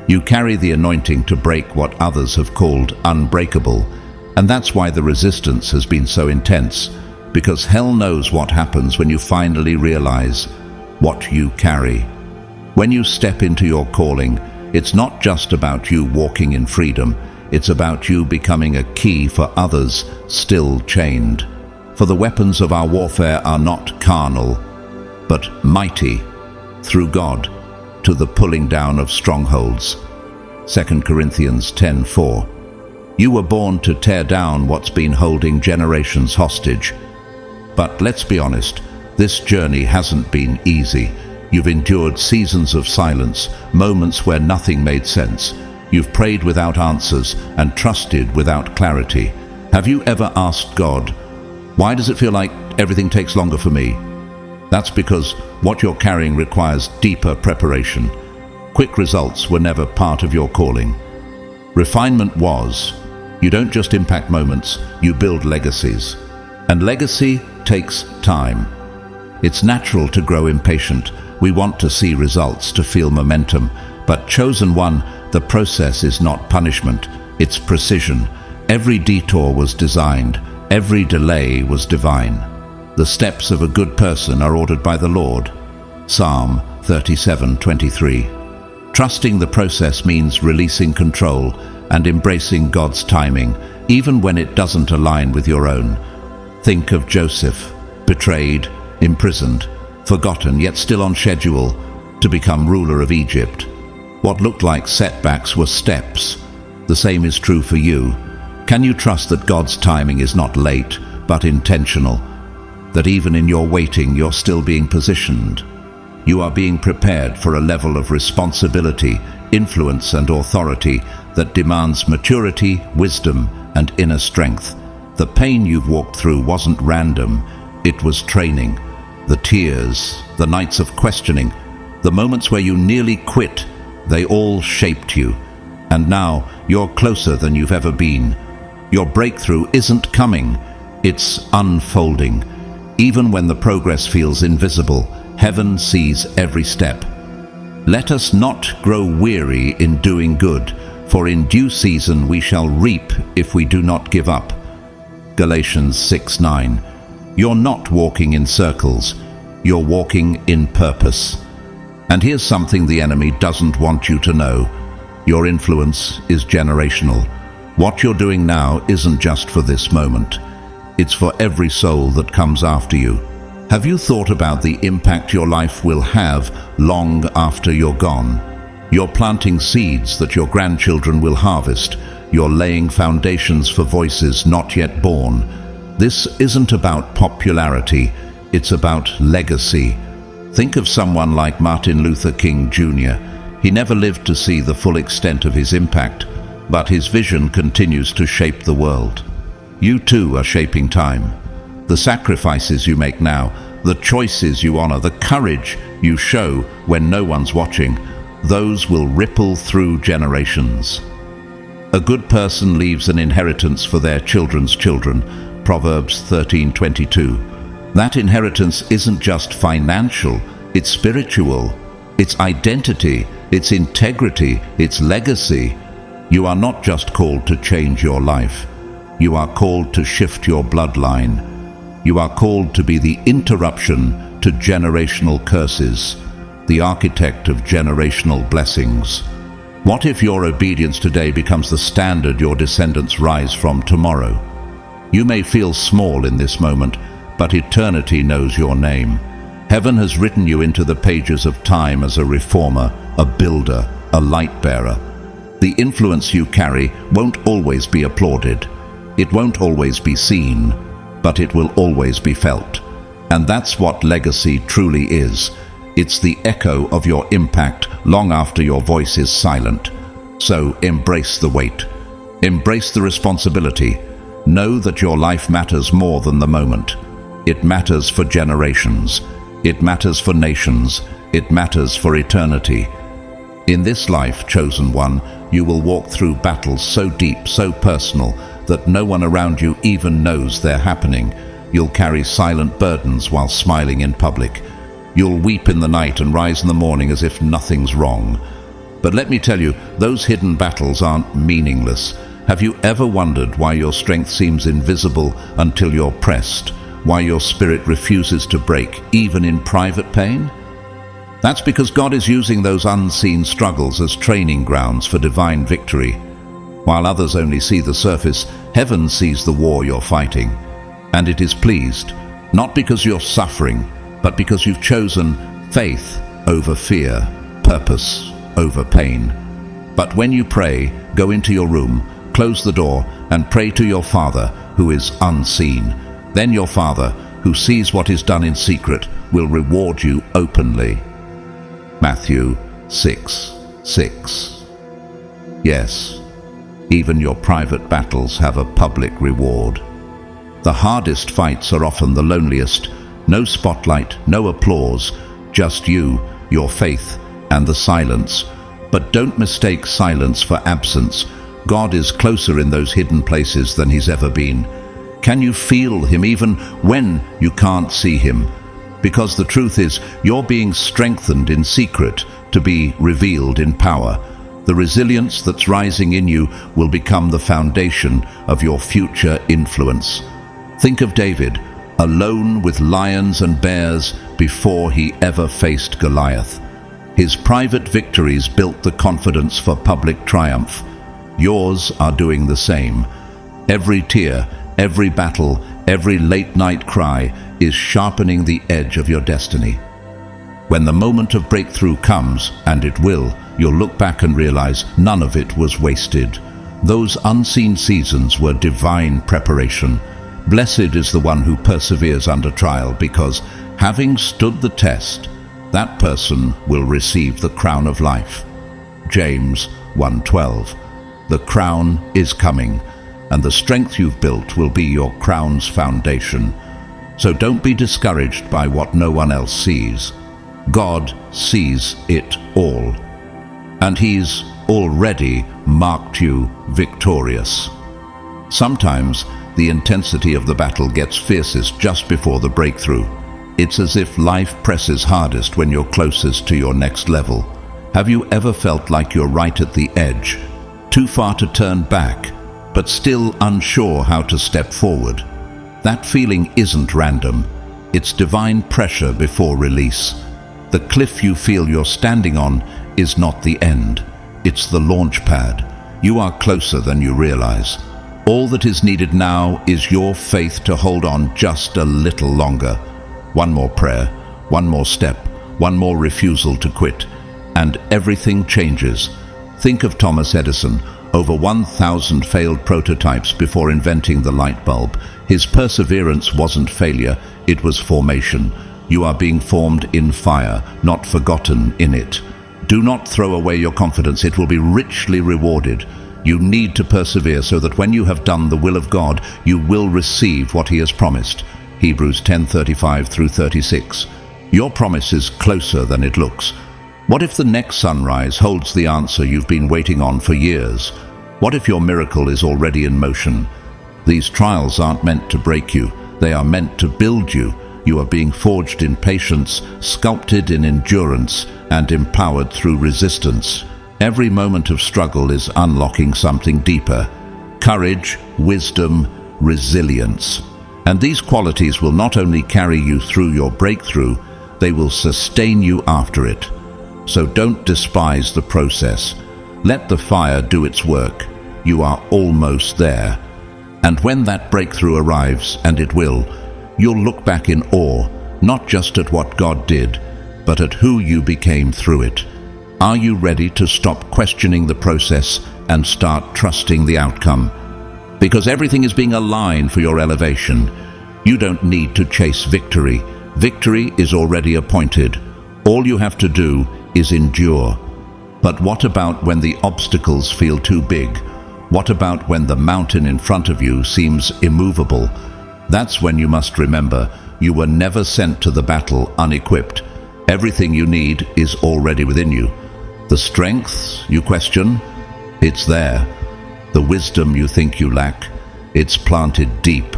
You carry the anointing to break what others have called unbreakable, and that's why the resistance has been so intense, because hell knows what happens when you finally realize what you carry. When you step into your calling, it's not just about you walking in freedom, it's about you becoming a key for others still chained. For the weapons of our warfare are not carnal, but mighty through God to the pulling down of strongholds. 2 Corinthians 10:4. You were born to tear down what's been holding generations hostage. But let's be honest, this journey hasn't been easy. You've endured seasons of silence, moments where nothing made sense. You've prayed without answers and trusted without clarity. Have you ever asked God, why does it feel like everything takes longer for me? That's because what you're carrying requires deeper preparation. Quick results were never part of your calling. Refinement was. You don't just impact moments, you build legacies. And legacy takes time. It's natural to grow impatient. We want to see results, to feel momentum. But chosen one, the process is not punishment, it's precision. Every detour was designed, every delay was divine. The steps of a good person are ordered by the Lord. Psalm 37:23. Trusting the process means releasing control and embracing God's timing, even when it doesn't align with your own. Think of Joseph, betrayed, imprisoned, forgotten yet still on schedule to become ruler of Egypt. What looked like setbacks were steps. The same is true for you. Can you trust that God's timing is not late, but intentional. That even in your waiting, you're still being positioned. You are being prepared for a level of responsibility, influence, and authority that demands maturity, wisdom, and inner strength. The pain you've walked through wasn't random, it was training. The tears, the nights of questioning, the moments where you nearly quit, they all shaped you. And now you're closer than you've ever been. Your breakthrough isn't coming, it's unfolding. Even when the progress feels invisible, heaven sees every step. Let us not grow weary in doing good, for in due season we shall reap if we do not give up. Galatians 6:9. You're not walking in circles, you're walking in purpose. And here's something the enemy doesn't want you to know. Your influence is generational. What you're doing now isn't just for this moment. It's for every soul that comes after you. Have you thought about the impact your life will have long after you're gone? You're planting seeds that your grandchildren will harvest. You're laying foundations for voices not yet born. This isn't about popularity, it's about legacy. Think of someone like Martin Luther King Jr. He never lived to see the full extent of his impact, but his vision continues to shape the world. You too are shaping time. The sacrifices you make now, the choices you honor, the courage you show when no one's watching, those will ripple through generations. A good person leaves an inheritance for their children's children, Proverbs 13:22. That inheritance isn't just financial, it's spiritual, it's identity, it's integrity, it's legacy. You are not just called to change your life, you are called to shift your bloodline. You are called to be the interruption to generational curses, the architect of generational blessings. What if your obedience today becomes the standard your descendants rise from tomorrow? You may feel small in this moment, but eternity knows your name. Heaven has written you into the pages of time as a reformer, a builder, a light bearer. The influence you carry won't always be applauded. It won't always be seen, but it will always be felt. And that's what legacy truly is. It's the echo of your impact long after your voice is silent. So embrace the weight. Embrace the responsibility. Know that your life matters more than the moment. It matters for generations. It matters for nations. It matters for eternity. In this life, chosen one, you will walk through battles so deep, so personal, that no one around you even knows they're happening. You'll carry silent burdens while smiling in public. You'll weep in the night and rise in the morning as if nothing's wrong. But let me tell you, those hidden battles aren't meaningless. Have you ever wondered why your strength seems invisible until you're pressed? Why your spirit refuses to break, even in private pain? That's because God is using those unseen struggles as training grounds for divine victory. While others only see the surface, heaven sees the war you're fighting. And it is pleased, not because you're suffering, but because you've chosen faith over fear, purpose over pain. But when you pray, go into your room, close the door, and pray to your Father who is unseen. Then your Father, who sees what is done in secret, will reward you openly. Matthew 6:6. Yes, even your private battles have a public reward. The hardest fights are often the loneliest. No spotlight, no applause, just you, your faith, and the silence. But don't mistake silence for absence. God is closer in those hidden places than He's ever been. Can you feel Him even when you can't see Him? Because the truth is, you're being strengthened in secret to be revealed in power. The resilience that's rising in you will become the foundation of your future influence. Think of David, alone with lions and bears before he ever faced Goliath. His private victories built the confidence for public triumph. Yours are doing the same. Every tear, every battle, every late-night cry is sharpening the edge of your destiny. When the moment of breakthrough comes, and it will, you'll look back and realize none of it was wasted. Those unseen seasons were divine preparation. Blessed is the one who perseveres under trial, because having stood the test, that person will receive the crown of life. James 1:12. The crown is coming, and the strength you've built will be your crown's foundation. So don't be discouraged by what no one else sees. God sees it all, and He's already marked you victorious. Sometimes the intensity of the battle gets fiercest just before the breakthrough. It's as if life presses hardest when you're closest to your next level. Have you ever felt like you're right at the edge, too far to turn back, but still unsure how to step forward? That feeling isn't random. It's divine pressure before release. The cliff you feel you're standing on is not the end. It's the launch pad. You are closer than you realize. All that is needed now is your faith to hold on just a little longer. One more prayer, one more step, one more refusal to quit, and everything changes. Think of Thomas Edison. Over 1,000 failed prototypes before inventing the light bulb. His perseverance wasn't failure, it was formation. You are being formed in fire, not forgotten in it. Do not throw away your confidence, it will be richly rewarded. You need to persevere so that when you have done the will of God, you will receive what He has promised. Hebrews 10:35 through 36. Your promise is closer than it looks. What if the next sunrise holds the answer you've been waiting on for years? What if your miracle is already in motion? These trials aren't meant to break you, they are meant to build you. You are being forged in patience, sculpted in endurance, and empowered through resistance. Every moment of struggle is unlocking something deeper: courage, wisdom, resilience. And these qualities will not only carry you through your breakthrough, they will sustain you after it. So don't despise the process. Let the fire do its work. You are almost there. And when that breakthrough arrives, and it will, you'll look back in awe, not just at what God did, but at who you became through it. Are you ready to stop questioning the process and start trusting the outcome? Because everything is being aligned for your elevation. You don't need to chase victory. Victory is already appointed. All you have to do is endure. But what about when the obstacles feel too big? What about when the mountain in front of you seems immovable? That's when you must remember you were never sent to the battle unequipped. Everything you need is already within you. The strength you question, it's there. The wisdom you think you lack, it's planted deep.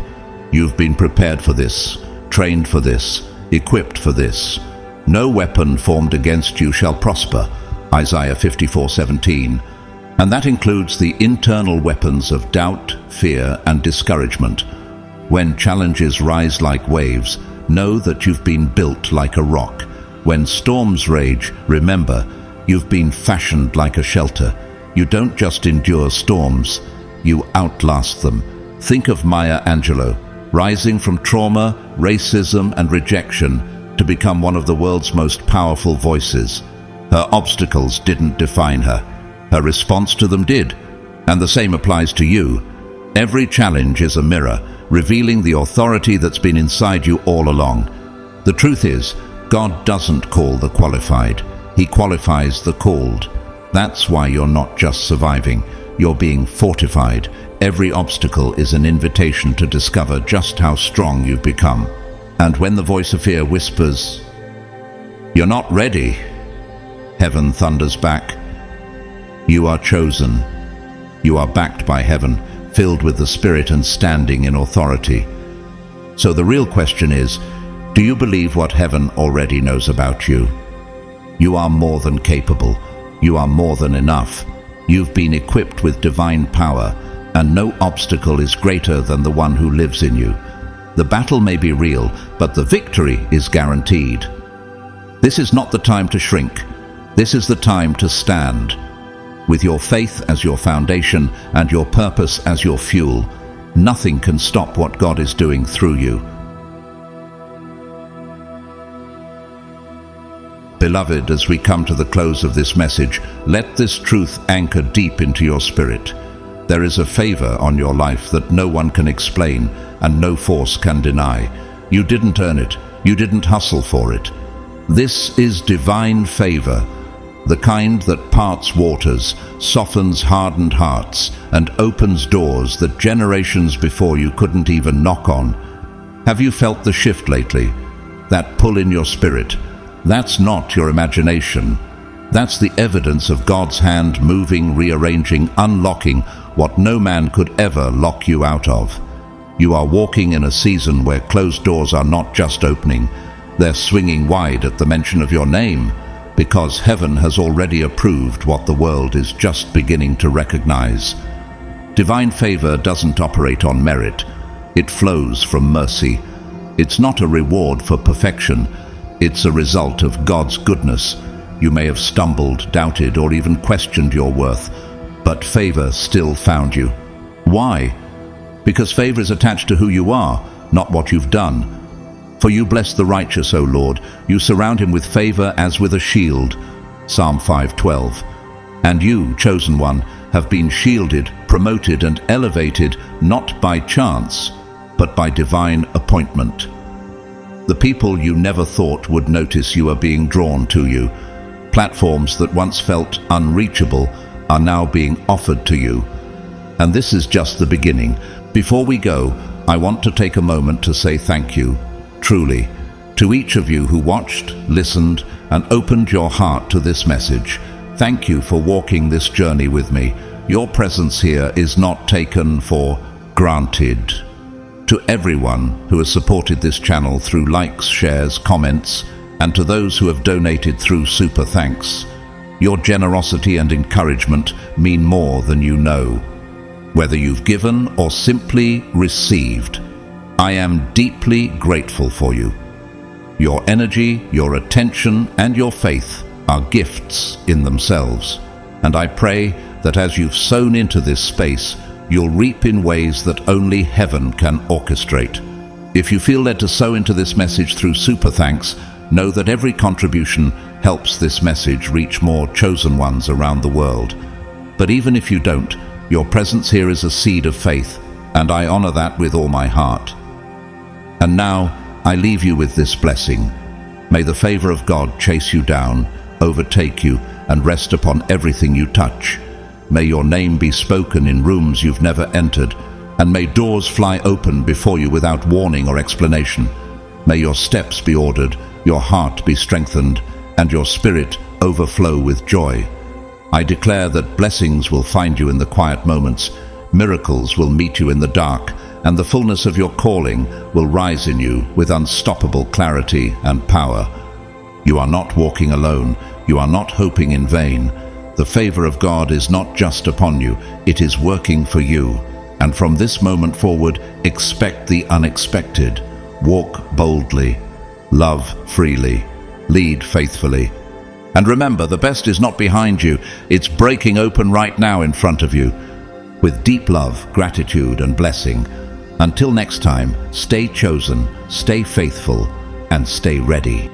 You've been prepared for this, trained for this, equipped for this. No weapon formed against you shall prosper, Isaiah 54:17. And that includes the internal weapons of doubt, fear, and discouragement. When challenges rise like waves, know that you've been built like a rock. When storms rage, remember, you've been fashioned like a shelter. You don't just endure storms, you outlast them. Think of Maya Angelou, rising from trauma, racism, and rejection to become one of the world's most powerful voices. Her obstacles didn't define her. Her response to them did. And the same applies to you. Every challenge is a mirror, revealing the authority that's been inside you all along. The truth is, God doesn't call the qualified. He qualifies the called. That's why you're not just surviving. You're being fortified. Every obstacle is an invitation to discover just how strong you've become. And when the voice of fear whispers, "You're not ready," heaven thunders back, "You are chosen. You are backed by heaven, filled with the Spirit and standing in authority." So the real question is, do you believe what heaven already knows about you? You are more than capable. You are more than enough. You've been equipped with divine power, and no obstacle is greater than the one who lives in you. The battle may be real, but the victory is guaranteed. This is not the time to shrink. This is the time to stand. With your faith as your foundation and your purpose as your fuel, nothing can stop what God is doing through you. Beloved, as we come to the close of this message, let this truth anchor deep into your spirit. There is a favor on your life that no one can explain and no force can deny. You didn't earn it. You didn't hustle for it. This is divine favor, the kind that parts waters, softens hardened hearts, and opens doors that generations before you couldn't even knock on. Have you felt the shift lately? That pull in your spirit? That's not your imagination. That's the evidence of God's hand moving, rearranging, unlocking what no man could ever lock you out of. You are walking in a season where closed doors are not just opening, they're swinging wide at the mention of your name, because heaven has already approved what the world is just beginning to recognize. Divine favor doesn't operate on merit. It flows from mercy. It's not a reward for perfection. It's a result of God's goodness. You may have stumbled, doubted, or even questioned your worth, but favor still found you. Why? Because favor is attached to who you are, not what you've done. For you bless the righteous, O Lord. You surround him with favor as with a shield. Psalm 5:12. And you, chosen one, have been shielded, promoted, and elevated not by chance, but by divine appointment. The people you never thought would notice you are being drawn to you. Platforms that once felt unreachable are now being offered to you. And this is just the beginning. Before we go, I want to take a moment to say thank you, truly, to each of you who watched, listened, and opened your heart to this message. Thank you for walking this journey with me. Your presence here is not taken for granted. To everyone who has supported this channel through likes, shares, comments, and to those who have donated through super thanks, your generosity and encouragement mean more than you know. Whether you've given or simply received, I am deeply grateful for you. Your energy, your attention, and your faith are gifts in themselves, and I pray that as you've sown into this space, you'll reap in ways that only heaven can orchestrate. If you feel led to sow into this message through super thanks, know that every contribution helps this message reach more chosen ones around the world. But even if you don't, your presence here is a seed of faith, and I honor that with all my heart. And now, I leave you with this blessing. May the favor of God chase you down, overtake you, and rest upon everything you touch. May your name be spoken in rooms you've never entered, and may doors fly open before you without warning or explanation. May your steps be ordered, your heart be strengthened, and your spirit overflow with joy. I declare that blessings will find you in the quiet moments, miracles will meet you in the dark, and the fullness of your calling will rise in you with unstoppable clarity and power. You are not walking alone. You are not hoping in vain. The favor of God is not just upon you, it is working for you. And from this moment forward, expect the unexpected. Walk boldly, love freely, lead faithfully. And remember, the best is not behind you, it's breaking open right now in front of you. With deep love, gratitude, and blessing. Until next time, stay chosen, stay faithful, and stay ready.